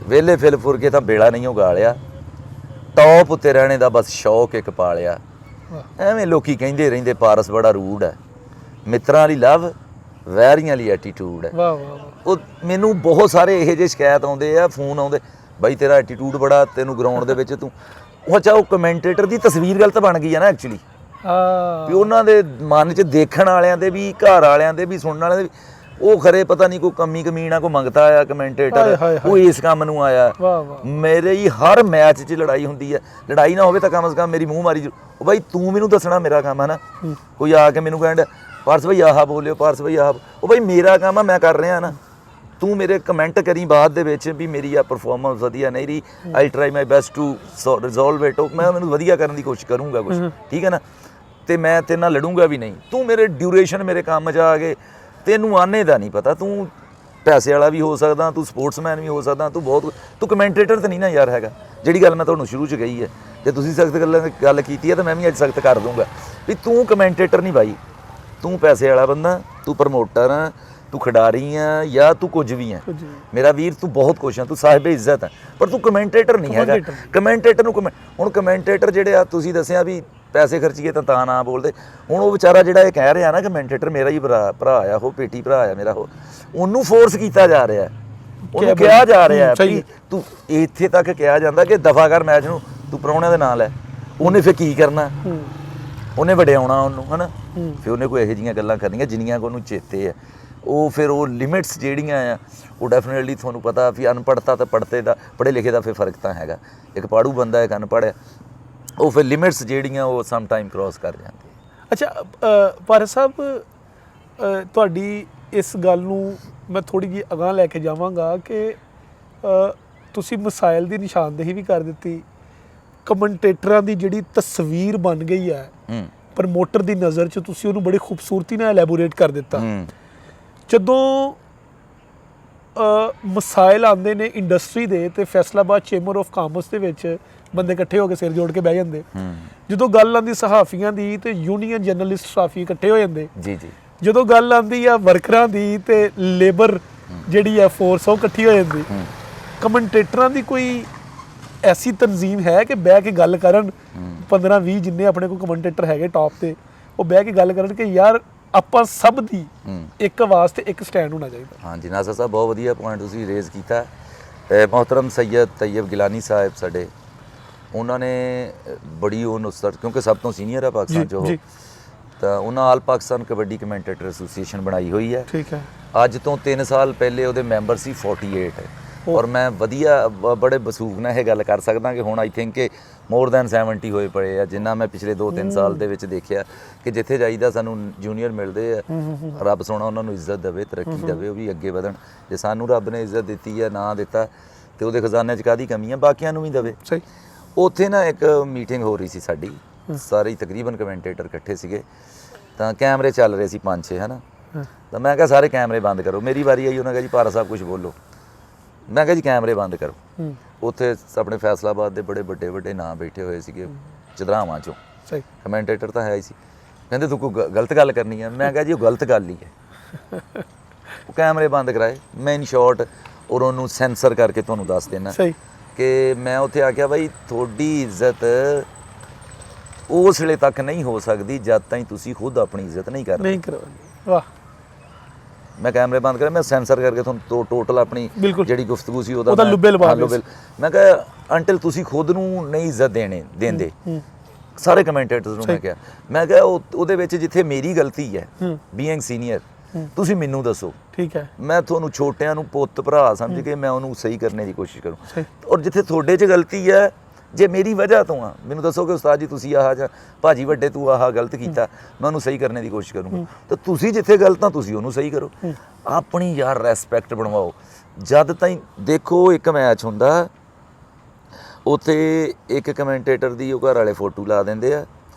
ਵਿਹਲੇ ਫਿਲ ਫੁਰ ਕੇ ਤਾਂ ਬੇੜਾ ਨਹੀਂ ਉਗਾਲਿਆ, ਟੌਪ ਉੱਤੇ ਰਹਿਣੇ ਦਾ ਬਸ ਸ਼ੌਕ ਇੱਕ ਪਾਲਿਆ। ਐਵੇਂ ਲੋਕੀ ਕਹਿੰਦੇ ਰਹਿੰਦੇ ਪਾਰਸ ਬੜਾ ਰੂਡ ਹੈ, ਮਿੱਤਰਾਂ ਲਈ ਲਵ, ਵੈਰੀਆਂ ਲਈ ਐਟੀਟਿਊਡ ਹੈ। ਉਹ ਮੈਨੂੰ ਬਹੁਤ ਸਾਰੇ ਇਹੋ ਜਿਹੇ ਸ਼ਿਕਾਇਤ ਆਉਂਦੇ ਆ, ਫੋਨ ਆਉਂਦੇ, ਬਾਈ ਤੇਰਾ ਐਟੀਟਿਊਡ ਬੜਾ, ਤੈਨੂੰ ਗਰਾਊਂਡ ਦੇ ਵਿੱਚ ਤੂੰ ਉਹ ਕਮੈਂਟੇਟਰ ਦੀ ਤਸਵੀਰ ਗਲਤ ਬਣ ਗਈ ਆ ਨਾ ਐਕਚੁਅਲੀ, ਵੀ ਉਹਨਾਂ ਦੇ ਮਨ 'ਚ ਦੇਖਣ ਵਾਲਿਆਂ ਦੇ ਵੀ, ਘਰ ਵਾਲਿਆਂ ਦੇ ਵੀ, ਸੁਣਨ ਵਾਲਿਆਂ ਦੇ ਵੀ, ਉਹ ਖਰੇ ਪਤਾ ਨਹੀਂ ਕੋਈ ਕਮੀ ਕਮੀਣਾ ਕੋਈ ਮੰਗਤਾ ਆਇਆ ਕਮੈਂਟੇਟਰ, ਉਹ ਇਸ ਕੰਮ ਨੂੰ ਆਇਆ। ਮੇਰੇ ਹੀ ਹਰ ਮੈਚ 'ਚ ਲੜਾਈ ਹੁੰਦੀ ਹੈ, ਲੜਾਈ ਨਾ ਹੋਵੇ ਤਾਂ ਕਮ ਸੇ ਕਮ ਮੇਰੀ ਮੂੰਹ ਮਾਰੀ, ਉਹ ਬਾਈ ਤੂੰ ਮੈਨੂੰ ਦੱਸਣਾ, ਮੇਰਾ ਕੰਮ ਹੈ ਨਾ। ਕੋਈ ਆ ਕੇ ਮੈਨੂੰ ਕਹਿੰਦਾ ਪਾਰਸ ਬਈ ਆਹ ਬੋਲਿਓ, ਪਾਰਸ ਬਈ ਆਹ, ਉਹ ਬਾਈ ਮੇਰਾ ਕੰਮ ਆ, ਮੈਂ ਕਰ ਰਿਹਾ ਨਾ, ਤੂੰ ਮੇਰੇ ਕਮੈਂਟ ਕਰੀ ਬਾਅਦ ਦੇ ਵਿੱਚ ਵੀ ਮੇਰੀ ਆ ਪਰਫਾਰਮੈਂਸ ਵਧੀਆ ਨਹੀਂ ਰਹੀ, I try my best to resolve it, ਮੈਂ ਮੈਨੂੰ ਵਧੀਆ ਕਰਨ ਦੀ ਕੋਸ਼ਿਸ਼ ਕਰੂੰਗਾ ਕੁਛ, ਠੀਕ ਹੈ ਨਾ, ਤੇ ਮੈਂ ਤੇਰੇ ਨਾਲ ਲੜੂੰਗਾ ਵੀ ਨਹੀਂ। ਤੂੰ ਮੇਰੇ ਡਿਊਰੇਸ਼ਨ ਮੇਰੇ ਕੰਮ 'ਚ ਆ ਗਏ, ਤੈਨੂੰ ਆਨੇ ਦਾ ਨਹੀਂ ਪਤਾ, ਤੂੰ ਪੈਸੇ ਵਾਲਾ ਵੀ ਹੋ ਸਕਦਾ, ਤੂੰ ਸਪੋਰਟਸਮੈਨ ਵੀ ਹੋ ਸਕਦਾ, ਤੂੰ ਕਮੈਂਟੇਟਰ ਤਾਂ ਨਹੀਂ ਨਾ ਯਾਰ ਹੈਗਾ। ਜਿਹੜੀ ਗੱਲ ਮੈਂ ਤੁਹਾਨੂੰ ਸ਼ੁਰੂ 'ਚ ਕਹੀ ਹੈ, ਜੇ ਤੁਸੀਂ ਸਖਤ ਗੱਲ ਕੀਤੀ ਹੈ ਤਾਂ ਮੈਂ ਵੀ ਅੱਜ ਸਖਤ ਕਰ ਦੂੰਗਾ ਵੀ ਤੂੰ ਕਮੈਂਟੇਟਰ ਨਹੀਂ ਬਾਈ, ਤੂੰ ਪੈਸੇ ਵਾਲਾ ਬੰਦਾ, ਤੂੰ ਪ੍ਰਮੋਟਰ ਆ, ਤੂੰ ਖਿਡਾਰੀ ਆ, ਜਾਂ ਤੂੰ ਕੁਝ ਵੀ ਆ ਮੇਰਾ ਵੀਰ, ਤੂੰ ਬਹੁਤ ਕੁਛ ਆ, ਤੂੰ ਸਾਹਿਬ ਇੱਜ਼ਤ ਆ, ਪਰ ਤੂੰ ਕਮੈਂਟੇਟਰ ਨਹੀਂ ਹੈਗਾ। ਕਮੈਂਟੇਟਰ ਨੂੰ ਹੁਣ ਕਮੈਂਟੇਟਰ ਜਿਹੜੇ ਆ, ਤੁਸੀਂ ਦੱਸਿਆ ਵੀ ਪੈਸੇ ਖਰਚੀਏ ਤਾਂ ਨਾ ਬੋਲਦੇ, ਹੁਣ ਉਹ ਵਿਚਾਰਾ ਜਿਹੜਾ ਇਹ ਕਹਿ ਰਿਹਾ ਨਾ ਕਮੈਂਟੇਟਰ, ਮੇਰਾ ਹੀ ਭਰਾ ਆ, ਉਹ ਪੇਟੀ ਭਰਾ ਆ ਮੇਰਾ, ਉਹਨੂੰ ਫੋਰਸ ਕੀਤਾ ਜਾ ਰਿਹਾ, ਉਹਨੂੰ ਕਿਹਾ ਜਾ ਰਿਹਾ ਵੀ ਤੂੰ ਇੱਥੇ ਤੱਕ ਕਿਹਾ ਜਾਂਦਾ ਕਿ ਦਫਾ ਕਰ ਮੈਚ ਨੂੰ, ਤੂੰ ਪ੍ਰਾਹੁਣਿਆਂ ਦੇ ਨਾਲ ਹੈ। ਉਹਨੇ ਫਿਰ ਕੀ ਕਰਨਾ, ਉਹਨੇ ਵਡਿਆਉਣਾ ਉਹਨੂੰ, ਹੈ ਨਾ, ਫਿਰ ਉਹਨੇ ਕੋਈ ਇਹੋ ਜਿਹੀਆਂ ਗੱਲਾਂ ਕਰਨੀਆਂ ਜਿੰਨੀਆਂ ਕੋ ਉਹਨੂੰ ਚੇਤੇ ਹੈ। ਉਹ ਫਿਰ ਉਹ ਲਿਮਿਟਸ ਜਿਹੜੀਆਂ ਆ, ਉਹ ਡੈਫੀਨੇਟਲੀ ਤੁਹਾਨੂੰ ਪਤਾ ਵੀ ਅਨਪੜ੍ਹਤਾ ਤੇ ਪੜ੍ਹਤੇ ਦਾ, ਪੜ੍ਹੇ ਲਿਖੇ ਦਾ ਫਿਰ ਫਰਕ ਤਾਂ ਹੈਗਾ, ਇੱਕ ਪੜ੍ਹੂ ਬੰਦਾ ਇੱਕ ਅਨਪੜ੍ਹ, ਉਹ ਫਿਰ ਲਿਮਿਟਸ ਜਿਹੜੀਆਂ ਉਹ ਸਮ ਟਾਈਮ ਕ੍ਰੋਸ ਕਰ ਜਾਂਦੀ। ਅੱਛਾ ਪਾਰਸ ਸਾਹਿਬ, ਤੁਹਾਡੀ ਇਸ ਗੱਲ ਨੂੰ ਮੈਂ ਥੋੜ੍ਹੀ ਜਿਹੀ ਅਗਾਂਹ ਲੈ ਕੇ ਜਾਵਾਂਗਾ ਕਿ ਤੁਸੀਂ ਮਿਸਾਈਲ ਦੀ ਨਿਸ਼ਾਨਦੇਹੀ ਵੀ ਕਰ ਦਿੱਤੀ, ਕਮੈਂਟੇਟਰਾਂ ਦੀ ਜਿਹੜੀ ਤਸਵੀਰ ਬਣ ਗਈ ਹੈ ਪ੍ਰਮੋਟਰ ਦੀ ਨਜ਼ਰ 'ਚ, ਤੁਸੀਂ ਉਹਨੂੰ ਬੜੀ ਖੂਬਸੂਰਤੀ ਨਾਲ ਐਲੈਬੋਰੇਟ ਕਰ ਦਿੱਤਾ। ਜਦੋਂ ਮਿਸਾਈਲ ਆਉਂਦੇ ਨੇ ਇੰਡਸਟਰੀ ਦੇ, ਤੇ ਫੈਸਲਾਬਾਦ ਚੇਂਬਰ ਆਫ ਕਾਮਰਸ ਦੇ ਵਿੱਚ ਬੰਦੇ ਇਕੱਠੇ ਹੋ ਕੇ ਸਿਰ ਜੋੜ ਕੇ ਬਹਿ ਜਾਂਦੇ। ਜਦੋਂ ਗੱਲ ਆਉਂਦੀ ਸਹਾਫੀਆਂ ਦੀ, ਤੇ ਯੂਨੀਅਨ ਜਰਨਲਿਸਟ ਸਹਾਫੀ ਇਕੱਠੇ ਹੋ ਜਾਂਦੇ। ਜਦੋਂ ਗੱਲ ਆਉਂਦੀ ਆ ਵਰਕਰਾਂ ਦੀ, ਤੇ ਲੇਬਰ ਜਿਹੜੀ ਆ ਫੋਰਸ, ਉਹ ਇਕੱਠੀ ਹੋ ਜਾਂਦੀ। ਕਮੈਂਟੇਟਰਾਂ ਦੀ ਕੋਈ ਐਸੀ ਤਨਜ਼ੀਮ ਹੈ ਕਿ ਬਹਿ ਕੇ ਗੱਲ ਕਰਨ, 15-20 ਜਿੰਨੇ ਆਪਣੇ ਕੋਲ ਕਮੈਂਟੇਟਰ ਹੈਗੇ ਟਾਪ ਤੇ, ਉਹ ਬਹਿ ਕੇ ਗੱਲ ਕਰਨ ਕਿ ਯਾਰ ਆਪਾਂ ਸਭ ਦੀ ਇੱਕ ਆਵਾਜ਼ ਤੇ ਇੱਕ ਸਟੈਂਡ ਹੋਣਾ ਚਾਹੀਦਾ। ਹਾਂਜੀ ਨਾਸਰ ਸਾਹਿਬ, ਬਹੁਤ ਵਧੀਆ ਪੁਆਇੰਟ ਤੁਸੀਂ ਰੇਜ਼ ਕੀਤਾ। ਮੁਹਤਰਮ ਸੈਯਦ ਤੈਯਬ ਗਿਲਾਨੀ ਸਾਹਿਬ ਸਾਡੇ, ਉਹਨਾਂ ਨੇ ਬੜੀ ਉਹ ਨੁਸਰਤ, ਕਿਉਂਕਿ ਸਭ ਤੋਂ ਸੀਨੀਅਰ ਹੈ ਪਾਕਿਸਤਾਨ 'ਚ ਉਹ, ਤਾਂ ਉਹਨਾਂ ਆਲ ਪਾਕਿਸਤਾਨ ਕਬੱਡੀ ਕਮੈਂਟੇਟਰ ਐਸੋਸੀਏਸ਼ਨ ਬਣਾਈ ਹੋਈ ਹੈ। ਠੀਕ ਹੈ। ਅੱਜ ਤੋਂ 3 ਸਾਲ ਪਹਿਲੇ ਉਹਦੇ ਮੈਂਬਰ ਸੀ 48, ਔਰ ਮੈਂ ਵਧੀਆ ਬੜੇ ਵਸੂਖ ਨਾਲ ਇਹ ਗੱਲ ਕਰ ਸਕਦਾ ਕਿ ਹੁਣ ਆਈ ਥਿੰਕ ਕਿ ਮੋਰ ਦੈਨ 70 ਹੋਏ ਪਏ ਆ, ਜਿੰਨਾ ਮੈਂ ਪਿਛਲੇ 2-3 ਸਾਲ ਦੇ ਵਿੱਚ ਦੇਖਿਆ ਕਿ ਜਿੱਥੇ ਜਾਈਦਾ ਸਾਨੂੰ ਜੂਨੀਅਰ ਮਿਲਦੇ ਆ। ਰੱਬ ਸੋਹਣਾ ਉਹਨਾਂ ਨੂੰ ਇੱਜ਼ਤ ਦੇਵੇ, ਤਰੱਕੀ ਦੇਵੇ, ਉਹ ਵੀ ਅੱਗੇ ਵਧਣ। ਜੇ ਸਾਨੂੰ ਰੱਬ ਨੇ ਇੱਜ਼ਤ ਦਿੱਤੀ ਹੈ, ਨਾ ਦਿੱਤਾ, ਤੇ ਉਹਦੇ ਖਜ਼ਾਨੇ 'ਚ ਕਾਹਦੀ ਕਮੀ ਆ, ਬਾਕੀਆਂ ਨੂੰ ਵੀ ਦੇਵੇ। ਸਹੀ। ਉੱਥੇ ਨਾ ਇੱਕ ਮੀਟਿੰਗ ਹੋ ਰਹੀ ਸੀ ਸਾਡੀ, ਸਾਰੇ ਤਕਰੀਬਨ ਕਮੈਂਟੇਟਰ ਇਕੱਠੇ ਸੀਗੇ, ਤਾਂ ਕੈਮਰੇ ਚੱਲ ਰਹੇ ਸੀ 5-6, ਹੈ ਨਾ, ਤਾਂ ਮੈਂ ਕਿਹਾ ਸਾਰੇ ਕੈਮਰੇ ਬੰਦ ਕਰੋ। ਮੇਰੀ ਵਾਰੀ ਆਈ, ਉਹਨਾਂ ਕਿਹਾ ਜੀ ਪਾਰਾ ਸਾਹਿਬ ਕੁਝ ਬੋਲੋ। ਮੈਂ ਕਿਹਾ ਜੀ ਕੈਮਰੇ ਬੰਦ ਕਰੋ। ਹੂੰ ਉੱਥੇ ਆਪਣੇ ਫੈਸਲਾਬਾਦ ਦੇ ਬੜੇ ਵੱਡੇ ਨਾਂ ਬੈਠੇ ਹੋਏ ਸੀਗੇ ਚਦਰਾਵਾਂ ਚੋਂ, ਸਹੀ ਕਮੈਂਟੇਟਰ ਤਾਂ ਹੈ ਹੀ ਸੀ। ਕਹਿੰਦੇ ਤੂੰ ਕੋਈ ਗਲਤ ਗੱਲ ਕਰਨੀ ਹੈ। ਮੈਂ ਕਿਹਾ ਜੀ ਉਹ ਗਲਤ ਗੱਲ ਹੀ ਹੈ। ਉਹ ਕੈਮਰੇ ਬੰਦ ਕਰਾਏ। ਮੈਂ ਇਨ ਸ਼ਾਰਟ ਔਰ ਉਹਨੂੰ ਸੈਂਸਰ ਕਰਕੇ ਤੁਹਾਨੂੰ ਦੱਸ ਦੇਣਾ ਸਹੀ ਕਿ ਮੈਂ ਉੱਥੇ ਆ ਗਿਆ ਬਾਈ ਤੁਹਾਡੀ ਇੱਜ਼ਤ ਉਸ ਵੇਲੇ ਤੱਕ ਨਹੀਂ ਹੋ ਸਕਦੀ ਜਦ ਤਾਈਂ ਤੁਸੀਂ ਖੁਦ ਆਪਣੀ ਇੱਜ਼ਤ ਨਹੀਂ ਕਰਦੇ। ਨਹੀਂ ਕਰਵਾਉਂਦੇ। ਵਾਹ ਮੈਂ ਕੈਮਰੇ ਬੰਦ ਕਰੇ, ਮੈਂ ਸੈਂਸਰ ਕਰਕੇ ਤੁਹਾਨੂੰ ਟੋਟਲ ਆਪਣੀ ਬਿਲਕੁਲ। ਜਿਹੜੀ ਗੁਫ਼ਤਗੂ ਸੀ ਉਹਦਾ ਲੁੱਬੇ ਲਵਾ ਦਿਓ। ਮੈਂ ਕਿਹਾ ਅੰਟਲ ਤੁਸੀਂ ਖੁਦ ਨੂੰ ਨਹੀਂ ਇੱਜ਼ਤ ਦਿੰਦੇ ਸਾਰੇ ਕਮੈਂਟੇਟਰਸ ਨੂੰ। ਮੈਂ ਕਿਹਾ ਉਹਦੇ ਵਿੱਚ ਜਿੱਥੇ ਮੇਰੀ ਗਲਤੀ ਹੈ ਬੀਇੰਗ ਸੀਨੀਅਰ, ਤੁਸੀਂ ਮੈਨੂੰ ਦੱਸੋ। ਠੀਕ ਹੈ। ਮੈਂ ਤੁਹਾਨੂੰ ਛੋਟਿਆਂ ਨੂੰ ਪੁੱਤ ਭਰਾ ਸਮਝ ਕੇ ਮੈਂ ਉਹਨੂੰ ਸਹੀ ਕਰਨੇ ਦੀ ਕੋਸ਼ਿਸ਼ ਕਰੂੰ। ਔਰ ਜਿੱਥੇ ਤੁਹਾਡੇ 'ਚ ਗਲਤੀ ਹੈ, ਜੇ ਮੇਰੀ ਵਜ੍ਹਾ ਤੋਂ ਆ, ਮੈਨੂੰ ਦੱਸੋ ਕਿ ਉਸਤਾਦ ਜੀ ਤੁਸੀਂ ਆਹ ਜਾਂ ਭਾਜੀ ਵੱਡੇ ਤੂੰ ਆਹ ਗਲਤ ਕੀਤਾ, ਮੈਂ ਉਹਨੂੰ ਸਹੀ ਕਰਨੇ ਦੀ ਕੋਸ਼ਿਸ਼ ਕਰੂੰਗਾ। ਤਾਂ ਤੁਸੀਂ ਜਿੱਥੇ ਗਲਤ ਆ ਤੁਸੀਂ ਉਹਨੂੰ ਸਹੀ ਕਰੋ। ਆਪਣੀ ਯਾਰ ਰੈਸਪੈਕਟ ਬਣਵਾਓ। ਜਦ ਤਾਈਂ ਦੇਖੋ ਇੱਕ ਮੈਚ ਹੁੰਦਾ ਉੱਥੇ ਇੱਕ ਕਮੈਂਟੇਟਰ ਦੀ ਉਹ ਘਰ ਵਾਲੇ ਫੋਟੋ ਲਾ ਦਿੰਦੇ ਆ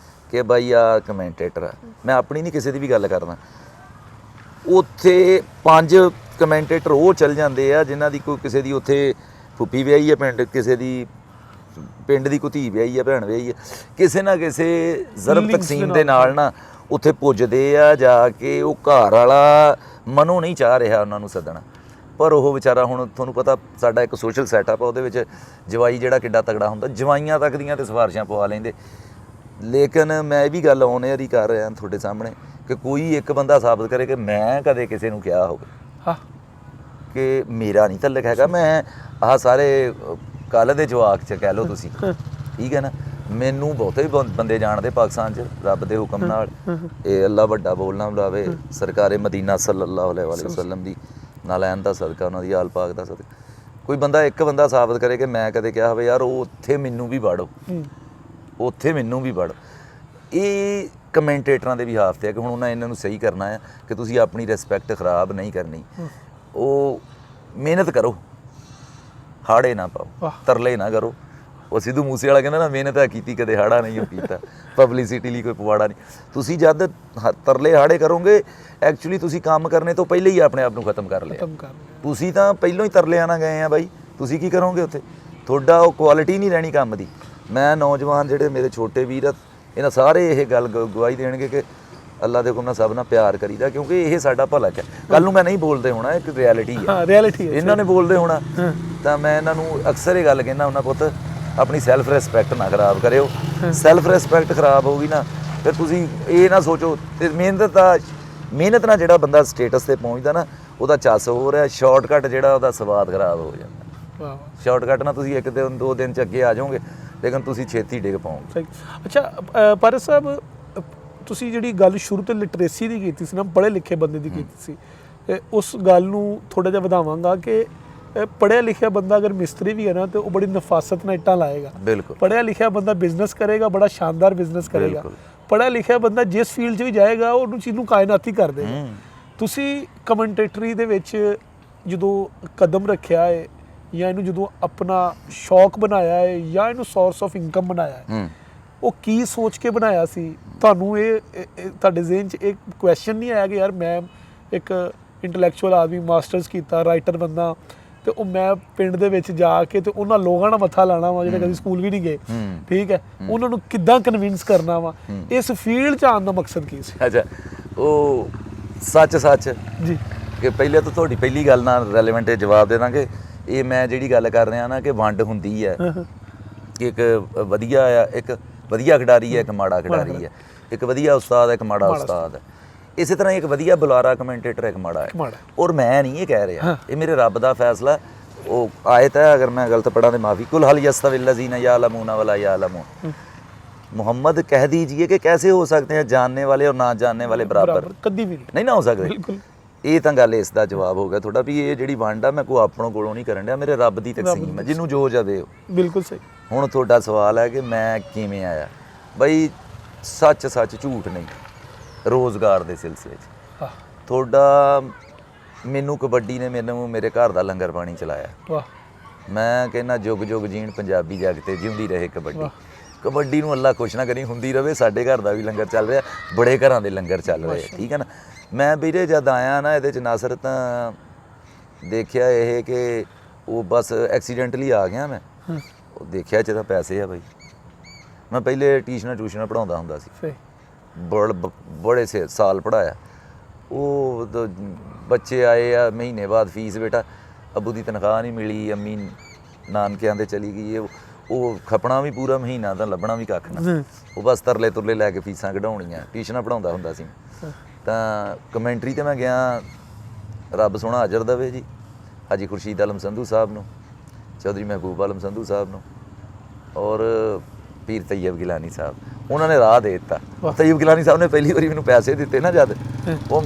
ਕਿ ਬਾਈ ਆ ਕਮੈਂਟੇਟਰ ਆ। ਮੈਂ ਆਪਣੀ ਨਹੀਂ ਕਿਸੇ ਦੀ ਵੀ ਗੱਲ ਕਰਦਾ। ਉੱਥੇ 5 ਕਮੈਂਟੇਟਰ ਉਹ ਚੱਲ ਜਾਂਦੇ ਆ ਜਿਨ੍ਹਾਂ ਦੀ ਕੋਈ ਕਿਸੇ ਦੀ ਉੱਥੇ ਫੁੱਫੀ ਵਿਆਹੀ ਹੈ ਪਿੰਡ, ਕਿਸੇ ਦੀ ਪਿੰਡ ਦੀ ਕੋਈ ਧੀ ਵਿਆਹੀ ਹੈ, ਭੈਣ ਵਿਆਹੀ ਹੈ, ਕਿਸੇ ਨਾ ਕਿਸੇ ਜ਼ਰਬ ਤਕਸੀਮ ਦੇ ਨਾਲ ਨਾ ਉੱਥੇ ਪੁੱਜਦੇ ਆ ਜਾ ਕੇ। ਉਹ ਘਰ ਵਾਲਾ ਮਨੋਂ ਨਹੀਂ ਚਾਹ ਰਿਹਾ ਉਹਨਾਂ ਨੂੰ ਸੱਦਣਾ, ਪਰ ਉਹ ਵਿਚਾਰਾ, ਹੁਣ ਤੁਹਾਨੂੰ ਪਤਾ ਸਾਡਾ ਇੱਕ ਸੋਸ਼ਲ ਸੈਟਅਪ ਆ, ਉਹਦੇ ਵਿੱਚ ਜਵਾਈ ਜਿਹੜਾ ਕਿੱਡਾ ਤਗੜਾ ਹੁੰਦਾ, ਜਵਾਈਆਂ ਤੱਕ ਦੀਆਂ ਤੇ ਸਿਫਾਰਿਸ਼ਾਂ ਪਵਾ ਲੈਂਦੇ। ਲੇਕਿਨ ਮੈਂ ਇਹ ਵੀ ਗੱਲ ਔਨ ਏਅਰ ਹੀ ਕਰ ਰਿਹਾ ਤੁਹਾਡੇ ਸਾਹਮਣੇ ਕਿ ਕੋਈ ਇੱਕ ਬੰਦਾ ਸਾਬਤ ਕਰੇ ਕਿ ਮੈਂ ਕਦੇ ਕਿਸੇ ਨੂੰ ਕਿਹਾ ਹੋਵੇ ਹਾਂ ਕਿ ਮੇਰਾ ਨਹੀਂ ਤਲਕ ਹੈਗਾ। ਮੈਂ ਆਹ ਸਾਰੇ ਕੱਲ੍ਹ ਦੇ ਜਵਾਕ 'ਚ ਕਹਿ ਲਓ ਤੁਸੀਂ, ਠੀਕ ਹੈ ਨਾ। ਮੈਨੂੰ ਬਹੁਤੇ ਬੰਦੇ ਜਾਣਦੇ ਪਾਕਿਸਤਾਨ 'ਚ ਰੱਬ ਦੇ ਹੁਕਮ ਨਾਲ। ਇਹ ਅੱਲਾ ਵੱਡਾ ਬੋਲਣਾ ਬੁਲਾਵੇ, ਸਰਕਾਰੇ ਮਦੀਨਾ ਸੱਲੱਲਾਹੁ ਅਲੈਹਿ ਵਸੱਲਮ ਦੀ ਨਾਲੈਨ ਦਾ ਸਦਕਾ, ਉਹਨਾਂ ਦੀ ਆਲ ਪਾਕ ਦਾ ਸਦਕਾ। ਕੋਈ ਬੰਦਾ ਇੱਕ ਬੰਦਾ ਸਾਬਤ ਕਰੇ ਕਿ ਮੈਂ ਕਦੇ ਕਿਹਾ ਹੋਵੇ ਯਾਰ ਉਹ ਉੱਥੇ ਮੈਨੂੰ ਵੀ ਵੜੋ, ਉੱਥੇ ਮੈਨੂੰ ਵੀ ਵੜੋ। ਇਹ ਕਮੈਂਟੇਟਰਾਂ ਦੇ ਵੀ ਹਾਫ ਤੇ ਹੈ ਕਿ ਹੁਣ ਉਹਨਾਂ ਇਹਨਾਂ ਨੂੰ ਸਹੀ ਕਰਨਾ ਹੈ ਕਿ ਤੁਸੀਂ ਆਪਣੀ ਰਿਸਪੈਕਟ ਖਰਾਬ ਨਹੀਂ ਕਰਨੀ। ਉਹ ਮਿਹਨਤ ਕਰੋ, ਹਾੜੇ ਨਾ ਪਾਓ, ਤਰਲੇ ਨਾ ਕਰੋ। ਉਹ ਸਿੱਧੂ ਮੂਸੇ ਵਾਲਾ ਕਹਿੰਦਾ ਨਾ, ਮਿਹਨਤ ਹੈ ਕੀਤੀ ਕਦੇ ਹਾੜਾ ਨਹੀਂ ਉਹ ਕੀਤਾ, ਪਬਲਿਸਿਟੀ ਲਈ ਕੋਈ ਪਵਾੜਾ ਨਹੀਂ। ਤੁਸੀਂ ਜਦ ਤਰਲੇ ਹਾੜੇ ਕਰੋਗੇ, ਐਕਚੁਅਲੀ ਤੁਸੀਂ ਕੰਮ ਕਰਨੇ ਤੋਂ ਪਹਿਲਾਂ ਹੀ ਆਪਣੇ ਆਪ ਨੂੰ ਖਤਮ ਕਰ ਲਿਆ। ਤੁਸੀਂ ਤਾਂ ਪਹਿਲਾਂ ਹੀ ਤਰਲਿਆਂ ਨਾਲ ਗਏ ਆ ਬਾਈ। ਤੁਸੀਂ ਕੀ ਕਰੋਗੇ ਉੱਥੇ? ਤੁਹਾਡਾ ਉਹ ਕੁਆਲਿਟੀ ਨਹੀਂ ਰਹਿਣੀ ਕੰਮ ਦੀ। ਮੈਂ ਨੌਜਵਾਨ ਜਿਹੜੇ ਮੇਰੇ ਛੋਟੇ ਵੀਰ ਆ, ਇਹਨਾਂ ਸਾਰੇ ਇਹ ਗੱਲ ਗਵਾਹੀ ਦੇਣਗੇ ਕਿ ਅੱਲਾ ਦੇ ਹੁਕਮ ਨਾਲ ਸਭ ਨਾਲ ਪਿਆਰ ਕਰੀਦਾ, ਕਿਉਂਕਿ ਇਹ ਸਾਡਾ ਭਲਾ ਹੈ। ਕੱਲ ਨੂੰ ਮੈਂ ਨਹੀਂ ਬੋਲਦੇ ਹੋਣਾ, ਇੱਕ ਰਿਐਲਿਟੀ ਹੈ, ਰਿਐਲਿਟੀ ਹੈ। ਇਹਨਾਂ ਨੇ ਬੋਲਦੇ ਹੋਣਾ ਤਾਂ ਮੈਂ ਇਹਨਾਂ ਨੂੰ ਅਕਸਰ ਇਹ ਗੱਲ ਕਹਿੰਦਾ ਹੁੰਦਾ, ਪੁੱਤ ਆਪਣੀ ਸੈਲਫ ਰਿਸਪੈਕਟ ਨਾ ਖਰਾਬ ਕਰਿਓ। ਸੈਲਫ ਰਿਸਪੈਕਟ ਖਰਾਬ ਹੋਊਗੀ ਨਾ, ਫਿਰ ਤੁਸੀਂ ਇਹ ਨਾ ਸੋਚੋ। ਤੇ ਮਿਹਨਤ ਨਾਲ ਜਿਹੜਾ ਬੰਦਾ ਸਟੇਟਸ ਤੇ ਪਹੁੰਚਦਾ ਨਾ, ਉਹਦਾ ਚੱਸ ਹੋ ਰਿਹਾ। ਸ਼ਾਰਟਕਟ ਜਿਹੜਾ ਉਹਦਾ ਸਵਾਦ ਖਰਾਬ ਹੋ ਜਾਂਦਾ। ਸ਼ਾਰਟਕਟ ਨਾਲ ਤੁਸੀਂ ਇੱਕ ਦਿਨ 2 ਦਿਨ 'ਚ ਅੱਗੇ ਆ ਜਾਓਗੇ, ਲੇਕਿਨ ਤੁਸੀਂ ਛੇਤੀ ਡਿੱਗ ਪਾਓਗੇ। ਅੱਛਾ ਪਾਰਸ ਸਾਹਿਬ, ਤੁਸੀਂ ਜਿਹੜੀ ਗੱਲ ਸ਼ੁਰੂ ਤੋਂ ਲਿਟਰੇਸੀ ਦੀ ਕੀਤੀ ਸੀ ਨਾ, ਪੜ੍ਹੇ ਲਿਖੇ ਬੰਦੇ ਦੀ ਕੀਤੀ ਸੀ, ਉਸ ਗੱਲ ਨੂੰ ਥੋੜ੍ਹਾ ਜਿਹਾ ਵਧਾਵਾਂਗਾ ਕਿ ਪੜ੍ਹਿਆ ਲਿਖਿਆ ਬੰਦਾ ਅਗਰ ਮਿਸਤਰੀ ਵੀ ਹੈ ਨਾ, ਤੇ ਉਹ ਬੜੀ ਨਫਾਸਤ ਨਾਲ ਇੱਟਾਂ ਲਾਏਗਾ। ਬਿਲਕੁਲ। ਪੜ੍ਹਿਆ ਲਿਖਿਆ ਬੰਦਾ ਬਿਜ਼ਨਸ ਕਰੇਗਾ, ਬੜਾ ਸ਼ਾਨਦਾਰ ਬਿਜ਼ਨਸ ਕਰੇਗਾ। ਪੜ੍ਹਿਆ ਲਿਖਿਆ ਬੰਦਾ ਜਿਸ ਫੀਲਡ 'ਚ ਵੀ ਜਾਏਗਾ, ਉਹਨੂੰ ਚੀਜ਼ ਨੂੰ ਕਾਇਨਾਤੀ ਕਰ ਦੇਗਾ। ਤੁਸੀਂ ਕਮੈਂਟੇਟਰੀ ਦੇ ਵਿੱਚ ਜਦੋਂ ਕਦਮ ਰੱਖਿਆ ਹੈ, ਜਾਂ ਇਹਨੂੰ ਜਦੋਂ ਆਪਣਾ ਸ਼ੌਕ ਬਣਾਇਆ ਹੈ, ਜਾਂ ਇਹਨੂੰ ਸੋਰਸ ਆਫ ਇਨਕਮ ਬਣਾਇਆ ਹੈ, ਉਹ ਕੀ ਸੋਚ ਕੇ ਬਣਾਇਆ ਸੀ? ਤੁਹਾਨੂੰ ਇਹ ਤੁਹਾਡੇ ਜ਼ਿਹਨ 'ਚ ਇੱਕ ਕੁਐਸਚਨ ਨਹੀਂ ਆਇਆ ਕਿ ਯਾਰ ਮੈਂ ਇੱਕ ਇੰਟੈਲੈਕਚੁਅਲ ਆਦਮੀ, ਮਾਸਟਰਸ ਕੀਤਾ, ਰਾਈਟਰ ਬੰਦਾ, ਤੇ ਉਹ ਮੈਂ ਪਿੰਡ ਦੇ ਵਿੱਚ ਜਾ ਕੇ ਤੇ ਉਹਨਾਂ ਲੋਕਾਂ ਨਾਲ ਮੱਥਾ ਲਾਣਾ ਵਾ ਜਿਹੜੇ ਕਦੀ ਸਕੂਲ ਵੀ ਨਹੀਂ ਗਏ, ਠੀਕ ਹੈ, ਉਹਨਾਂ ਨੂੰ ਕਿੱਦਾਂ ਕਨਵਿੰਸ ਕਰਨਾ ਵਾ? ਇਸ ਫੀਲਡ 'ਚ ਆਉਣ ਦਾ ਮਕਸਦ ਕੀ ਸੀ? ਅੱਛਾ, ਉਹ ਸੱਚ ਜੀ ਕਿ ਪਹਿਲੇ ਤਾਂ ਤੁਹਾਡੀ ਪਹਿਲੀ ਗੱਲ ਨਾਲ ਰੈਲੇਵੈਂਟ ਜਵਾਬ ਦੇ ਦਾਂਗੇ। ਇਹ ਮੈਂ ਜਿਹੜੀ ਗੱਲ ਕਰ ਰਿਹਾ ਨਾ ਕਿ ਵੰਡ ਹੁੰਦੀ ਹੈ ਕਿ ਇੱਕ ਵਧੀਆ ਆ, ਇੱਕ ਵਧੀਆ ਖਿਡਾਰੀ ਹੈ, ਇੱਕ ਮਾੜਾ ਖਿਡਾਰੀ ਹੈ, ਇੱਕ ਵਧੀਆ ਉਸਤਾਦ ਹੈ, ਇੱਕ ਮਾੜਾ ਉਸਤਾਦ ਹੈ। ਇਸੇ ਤਰ੍ਹਾਂ ਇੱਕ ਵਧੀਆ ਬੁਲਾਰਾ ਕਮੈਂਟੇਟਰ, ਇੱਕ ਮਾੜਾ ਹੈ। ਔਰ ਮੈਂ ਨਹੀਂ ਇਹ ਕਹਿ ਰਿਹਾ, ਇਹ ਮੇਰੇ ਰੱਬ ਦਾ ਫੈਸਲਾ। ਉਹ ਆਇਤ ਹੈ, ਅਗਰ ਮੈਂ ਗਲਤ ਪੜ੍ਹਾਂ ਤਾਂ ਮਾਫੀ। ਕੁਲ ਹਲ ਯस्तविल लज़ीना यालमून वला यालमून। मोहम्मद कह दीजिए कि कैसे हो सकते हैं जानने वाले और ना जानने वाले बराबर? कभी भी नहीं ना हो सकते। ਇਹ ਤਾਂ ਗੱਲ ਇਸ ਦਾ ਜਵਾਬ ਹੋ ਗਿਆ ਤੁਹਾਡਾ ਵੀ ਇਹ ਜਿਹੜੀ ਵੰਡ ਆ ਮੈਂ ਕੋਈ ਆਪਣੋਂ ਕੋਲੋਂ ਨਹੀਂ ਕਰਨ ਡਿਆ, ਮੇਰੇ ਰੱਬ ਦੀ ਤਕਸੀਮ ਹੈ, ਜਿਹਨੂੰ ਜੋ ਜਾਵੇ। ਬਿਲਕੁਲ ਸਹੀ। ਹੁਣ ਤੁਹਾਡਾ ਸਵਾਲ ਹੈ ਕਿ ਮੈਂ ਕਿਵੇਂ ਆਇਆ? ਬਈ ਸੱਚ ਝੂਠ ਨਹੀਂ, ਰੋਜ਼ਗਾਰ ਦੇ ਸਿਲਸਿਲੇ 'ਚ ਤੁਹਾਡਾ ਮੈਨੂੰ ਕਬੱਡੀ ਨੇ ਮੈਨੂੰ ਮੇਰੇ ਘਰ ਦਾ ਲੰਗਰ ਪਾਣੀ ਚਲਾਇਆ। ਮੈਂ ਕਹਿੰਦਾ ਜੁਗ ਜੁਗ ਜੀਣ ਪੰਜਾਬੀ ਜੱਗ ਤੇ ਜਿਉਂਦੀ ਰਹੇ ਕਬੱਡੀ। ਕਬੱਡੀ ਨੂੰ ਅੱਲਾ ਕੁਛ ਨਾ ਕਰੀ, ਹੁੰਦੀ ਰਵੇ। ਸਾਡੇ ਘਰ ਦਾ ਵੀ ਲੰਗਰ ਚੱਲ ਰਿਹਾ, ਬੜੇ ਘਰਾਂ ਦੇ ਲੰਗਰ ਚੱਲ ਰਹੇ, ਠੀਕ ਹੈ ਨਾ। ਮੈਂ ਵੀਰੇ ਜਦ ਆਇਆ ਨਾ ਇਹਦੇ 'ਚ ਨਾਸਰ, ਤਾਂ ਦੇਖਿਆ ਇਹ ਕਿ ਉਹ ਬਸ ਐਕਸੀਡੈਂਟਲੀ ਆ ਗਿਆ ਮੈਂ, ਉਹ ਦੇਖਿਆ ਚ ਤਾਂ ਪੈਸੇ ਆ ਬਾਈ। ਮੈਂ ਪਹਿਲੇ ਟਿਊਸ਼ਨਾਂ ਪੜਾਉਂਦਾ ਹੁੰਦਾ ਸੀ, ਬੜੇ ਸਾਲ ਪੜਾਇਆ। ਉਹ ਬੱਚੇ ਆਏ ਆ, ਮਹੀਨੇ ਬਾਅਦ ਫੀਸ, ਬੇਟਾ ਅੱਬੂ ਦੀ ਤਨਖਾਹ ਨਹੀਂ ਮਿਲੀ, ਅੰਮੀ ਨਾਨਕਿਆਂ ਦੇ ਚਲੀ ਗਈ, ਉਹ ਖਪਣਾ ਵੀ ਪੂਰਾ ਮਹੀਨਾ ਤਾਂ ਲੱਭਣਾ ਵੀ ਕੱਖ ਨਾ। ਉਹ ਬਸ ਤਰਲੇ ਤੁਰਲੇ ਲੈ ਕੇ ਫੀਸਾਂ ਕਢਾਉਣੀਆਂ। ਟਿਊਸ਼ਨਾਂ ਪੜਾਉਂਦਾ ਹੁੰਦਾ ਸੀ ਤਾਂ ਕਮੈਂਟਰੀ ਤੇ ਮੈਂ ਗਿਆ, ਰੱਬ ਸੋਹਣਾ ਹਾਜ਼ਰ ਦੇਵੇ ਜੀ, ਹਾਜੀ ਖੁਰਸ਼ੀਦ ਆਲਮ ਸੰਧੂ ਸਾਹਿਬ ਨੂੰ, ਚੌਧਰੀ ਮਹਿਬੂਬ ਆਲਮ ਸੰਧੂ ਸਾਹਿਬ ਨੂੰ, ਔਰ ਪੀਰ ਤੈयब ਗਿਲਾਨੀ ਸਾਹਿਬ, ਉਹਨਾਂ ਨੇ ਰਾਹ ਦੇ ਦਿੱਤਾ। ਤੈयब ਗਿਲਾਨੀ ਸਾਹਿਬ ਨੇ ਪਹਿਲੀ ਵਾਰੀ ਮੈਨੂੰ ਪੈਸੇ ਦਿੱਤੇ ਨਾ ਜਦ, ਉਹ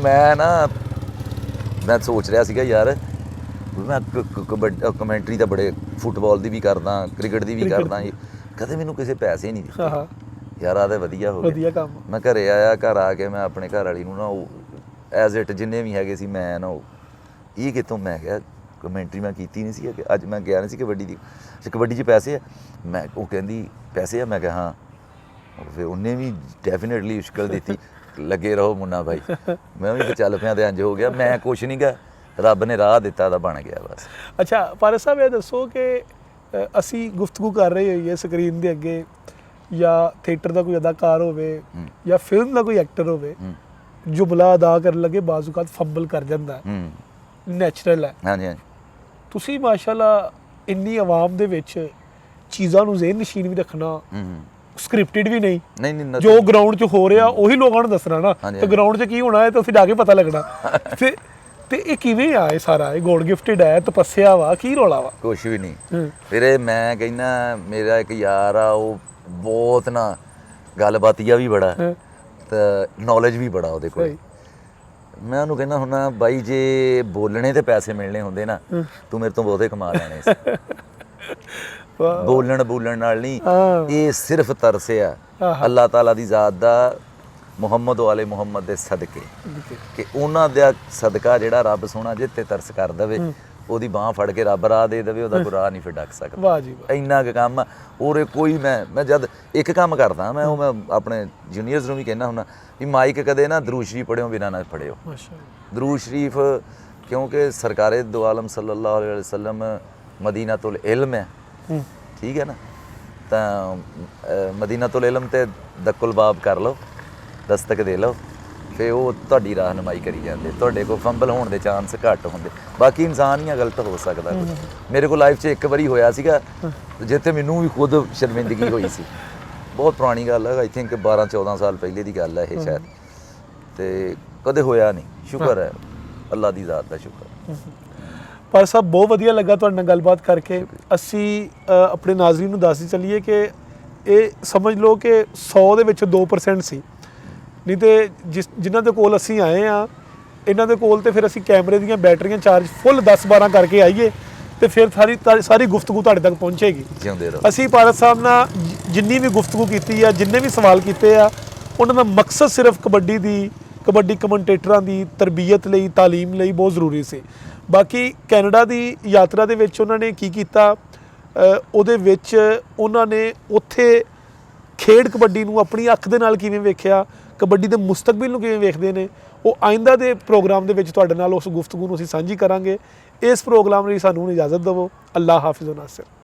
ਮੈਂ ਸੋਚ ਰਿਹਾ ਸੀਗਾ ਯਾਰ ਮੈਂ ਕਮੈਂਟਰੀ ਤਾਂ ਬੜੇ ਫੁੱਟਬਾਲ ਦੀ ਵੀ ਕਰਦਾ, ਕ੍ਰਿਕਟ ਦੀ ਵੀ ਕਰਦਾ, ਕਦੇ ਮੈਨੂੰ ਕਿਸੇ ਪੈਸੇ ਨਹੀਂ ਦਿੱਤੇ ਯਾਰ, ਆਹ ਤਾਂ ਵਧੀਆ ਹੋ ਗਿਆ ਕੰਮ। ਮੈਂ ਘਰੇ ਆਇਆ, ਘਰ ਆ ਕੇ ਮੈਂ ਆਪਣੇ ਘਰ ਵਾਲੀ ਨੂੰ ਨਾ ਉਹ ਐਜ਼ ਇਟ ਜਿੰਨੇ ਵੀ ਹੈਗੇ ਸੀ ਮੈਂ ਨਾ ਉਹ ਇਹ ਕਿਤੋਂ, ਮੈਂ ਕਿਹਾ ਕਮੈਂਟਰੀ ਮੈਂ ਕੀਤੀ ਨਹੀਂ ਸੀ, ਅੱਜ ਮੈਂ ਗਿਆ ਨਹੀਂ ਸੀ ਕਬੱਡੀ ਦੀ, ਕਬੱਡੀ 'ਚ ਪੈਸੇ ਆ, ਮੈਂ ਉਹ ਕਹਿੰਦੀ ਪੈਸੇ ਆ, ਮੈਂ ਕਿਹਾ ਹਾਂ। ਫਿਰ ਉਹਨੇ ਵੀ ਡੈਫੀਨੇਟਲੀ ਮੁਸ਼ਕਲ ਦਿੱਤੀ, ਲੱਗੇ ਰਹੋ ਮੁੰਨਾ ਭਾਈ, ਮੈਂ ਵੀ ਚੱਲ ਪਿਆ ਤੇ ਇੰਜ ਹੋ ਗਿਆ। ਮੈਂ ਕੁਛ ਨਹੀਂ ਗਾ, ਰੱਬ ਨੇ ਰਾਹ ਦਿੱਤਾ ਤਾਂ ਬਣ ਗਿਆ ਬਸ। ਅੱਛਾ ਪਾਰਸ ਸਾਹਿਬ, ਇਹ ਦੱਸੋ ਕਿ ਅਸੀਂ ਗੁਫ਼ਤਗੂ ਕਰ ਰਹੇ ਹੋਈਏ ਸਕਰੀਨ ਦੇ ਅੱਗੇ, ਜਾਂ ਥੀਏਟਰ ਦਾ ਕੋਈ ਅਦਾਕਾਰ ਹੋਵੇ ਜਾਂ ਫਿਲਮ ਦਾ ਕੋਈ ਐਕਟਰ ਹੋਵੇ, ਜੁਮਲਾ ਅਦਾ ਕਰਨ ਲੱਗੇ ਬਾਜ਼ੂ ਕਾਤ ਫੰਬਲ ਕਰ ਜਾਂਦਾ, ਨੈਚੁਰਲ ਹੈ। ਹਾਂਜੀ ਹਾਂਜੀ। ਤੁਸੀਂ ਮਾਸ਼ਾਅੱਲਾ ਇੰਨੀ ਆਵਾਮ ਦੇ ਵਿੱਚ ਚੀਜ਼ਾਂ ਨੂੰ ਜ਼ਿਹਨ ਨਸ਼ੀਨ ਵੀ ਰੱਖਣਾ, ਸਕ੍ਰਿਪਟਡ ਵੀ ਨਹੀਂ, ਜੋ ਗਰਾਊਂਡ 'ਚ ਹੋ ਰਿਹਾ ਉਹੀ ਲੋਕਾਂ ਨੂੰ ਦੱਸਣਾ ਨਾ, ਤੇ ਗਰਾਊਂਡ 'ਚ ਕੀ ਹੋਣਾ ਹੈ ਤਾਂ ਅਸੀਂ ਜਾ ਕੇ ਪਤਾ ਲੱਗਣਾ। ਤੇ ਇਹ ਕਿਵੇਂ ਆ, ਇਹ ਸਾਰਾ ਇਹ ਗੋਡ ਗਿਫਟਡ ਹੈ, ਤਪੱਸਿਆ ਵਾ, ਕੀ ਰੌਲਾ ਵਾ? ਕੁਛ ਵੀ ਨਹੀਂ ਵੀਰੇ, ਮੈਂ ਕਹਿੰਦਾ ਮੇਰਾ ਇੱਕ ਯਾਰ ਆ, ਉਹ ਬਹੁਤ ਨਾ ਗੱਲਬਾਤੀਆ ਵੀ ਬੜਾ ਤੇ ਨੌਲੇਜ ਵੀ ਬੜਾ ਉਹਦੇ ਕੋਲ। ਮੈਂ ਉਹਨੂੰ ਕਹਿੰਦਾ ਹੁੰਦਾ ਬਾਈ, ਜੇ ਬੋਲਣੇ ਤੇ ਪੈਸੇ ਮਿਲਣੇ ਹੁੰਦੇ ਨਾ, ਤੂੰ ਮੇਰੇ ਤੋਂ ਬਹੁਤੇ ਕਮਾ ਲੈਣੇ ਸੀ। ਬੋਲਣ ਨਾਲ ਨਹੀਂ, ਇਹ ਸਿਰਫ ਤਰਸ ਆ ਅੱਲਾਹ ਤਾਲਾ ਦੀ ਜ਼ਾਤ ਦਾ, ਮੁਹੰਮਦ ਵਾਲੇ ਮੁਹੰਮਦ ਦੇ ਸਦਕੇ, ਕਿ ਉਹਨਾਂ ਦਾ ਸਦਕਾ ਜਿਹੜਾ ਰੱਬ ਸੋਹਣਾ ਜੇ ਤੇ ਤਰਸ ਕਰ ਦੇਵੇ, ਉਹਦੀ ਬਾਹ ਫੜ ਕੇ ਰੱਬ ਰਾਹ ਦੇ ਦੇਵੇ, ਉਹਦਾ ਕੋਈ ਰਾਹ ਨਹੀਂ ਫਿਰ ਡੱਕ ਸਕਦਾ। ਵਾਹ ਜੀ ਵਾਹ, ਇੰਨਾ ਕੁ ਕੰਮ ਔਰ ਕੋਈ ਮੈਂ ਜਦ ਇੱਕ ਕੰਮ ਕਰਦਾ, ਮੈਂ ਆਪਣੇ ਜੂਨੀਅਰਸ ਨੂੰ ਵੀ ਕਹਿੰਦਾ ਹੁੰਦਾ ਵੀ ਮਾਈਕ ਕਦੇ ਨਾ ਦਰੂਦ ਸ਼ਰੀਫ ਪੜ੍ਹਿਓ ਬਿਨਾਂ ਨਾ ਪੜ੍ਹਿਓ। ਦਰੂਦ ਸ਼ਰੀਫ ਕਿਉਂਕਿ ਸਰਕਾਰੇ ਦੋ ਆਲਮ ਸੱਲੱਲਾਹੁ ਅਲੈਹਿ ਵਸੱਲਮ ਮਦੀਨਾਤੁਲ ਇਲਮ ਹੈ, ਠੀਕ ਹੈ ਨਾ, ਤਾਂ ਮਦੀਨਾਤੁਲ ਇਲਮ ਤੇ ਦਕੁਲ ਬਾਬ ਕਰ ਲਓ, ਦਸਤਕ ਦੇ ਲਓ, ਫਿਰ ਉਹ ਤੁਹਾਡੀ ਰਾਹਨੁਮਾਈ ਕਰੀ ਜਾਂਦੇ, ਤੁਹਾਡੇ ਕੋਲ ਫੰਬਲ ਹੋਣ ਦੇ ਚਾਂਸ ਘੱਟ ਹੁੰਦੇ। ਬਾਕੀ ਇਨਸਾਨ ਹੀ ਗਲਤ ਹੋ ਸਕਦਾ ਕੁਝ। ਮੇਰੇ ਕੋਲ ਲਾਈਫ 'ਚ ਇੱਕ ਵਾਰੀ ਹੋਇਆ ਸੀਗਾ ਜਿੱਥੇ ਮੈਨੂੰ ਵੀ ਖੁਦ ਸ਼ਰਮਿੰਦਗੀ ਹੋਈ ਸੀ, ਬਹੁਤ ਪੁਰਾਣੀ ਗੱਲ ਹੈ, ਆਈ ਥਿੰਕ 12-14 ਸਾਲ ਪਹਿਲੇ ਦੀ ਗੱਲ ਹੈ ਇਹ ਸ਼ਾਇਦ, ਤੇ ਕਦੇ ਹੋਇਆ ਨਹੀਂ, ਸ਼ੁਕਰ ਹੈ ਅੱਲਾ ਦੀ ਜ਼ਾਤ ਦਾ ਸ਼ੁਕਰ। ਪਰ ਸਭ ਬਹੁਤ ਵਧੀਆ ਲੱਗਾ ਤੁਹਾਡੇ ਨਾਲ ਗੱਲਬਾਤ ਕਰਕੇ। ਅਸੀਂ ਆਪਣੇ ਨਾਜ਼ਰੀਨ ਨੂੰ ਦੱਸਦੇ ਚੱਲੀਏ ਕਿ ਇਹ ਸਮਝ ਲਓ ਕਿ 100 ਦੇ ਵਿੱਚ 2% ਸੀ, ਨਹੀਂ ਤੇ ਜਿਨ੍ਹਾਂ ਦੇ ਕੋਲ ਅਸੀਂ ਆਏ ਆ, ਇਹਨਾਂ ਦੇ ਕੋਲ ਤੇ ਫਿਰ ਅਸੀਂ ਕੈਮਰੇ ਦੀਆਂ ਬੈਟਰੀਆਂ ਚਾਰਜ ਫੁੱਲ 10-12 ਕਰਕੇ ਆਈਏ ਤੇ ਫਿਰ ਸਾਰੀ ਗੁਫ਼ਤਗੂ ਤੁਹਾਡੇ ਤੱਕ ਪਹੁੰਚੇਗੀ। ਅਸੀਂ ਪਾਰਸ ਸਾਹਿਬ ਨਾਲ ਜਿੰਨੀ ਵੀ ਗੁਫ਼ਤਗੂ ਕੀਤੀ ਆ, ਜਿੰਨੇ ਵੀ ਸਵਾਲ ਕੀਤੇ ਆ, ਉਹਨਾਂ ਦਾ ਮਕਸਦ ਸਿਰਫ ਕਬੱਡੀ ਕਮੈਂਟੇਟਰਾਂ ਦੀ ਤਰਬੀਅਤ ਲਈ, ਤਾਲੀਮ ਲਈ ਬਹੁਤ ਜ਼ਰੂਰੀ ਸੀ। ਬਾਕੀ ਕੈਨੇਡਾ ਦੀ ਯਾਤਰਾ ਦੇ ਵਿੱਚ ਉਹਨਾਂ ਨੇ ਕੀ ਕੀਤਾ, ਉਹਦੇ ਵਿੱਚ ਉਹਨਾਂ ਨੇ ਉੱਥੇ ਖੇਡ ਕਬੱਡੀ ਨੂੰ ਆਪਣੀ ਅੱਖ ਦੇ ਨਾਲ ਕਿਵੇਂ ਵੇਖਿਆ, ਕਬੱਡੀ ਦੇ ਮੁਸਤਕਬਲ ਨੂੰ ਕਿਵੇਂ ਵੇਖਦੇ ਨੇ, ਉਹ ਆਇੰਦਾ ਦੇ ਪ੍ਰੋਗਰਾਮ ਦੇ ਵਿੱਚ ਤੁਹਾਡੇ ਨਾਲ ਉਸ ਗੁਫ਼ਤਗੂ ਨੂੰ ਅਸੀਂ ਸਾਂਝੀ ਕਰਾਂਗੇ। ਇਸ ਪ੍ਰੋਗਰਾਮ ਲਈ ਸਾਨੂੰ ਇਜਾਜ਼ਤ ਦਿਵੋ। ਅੱਲਾ ਹਾਫਿਜ਼ ਨਾਸਿਰ।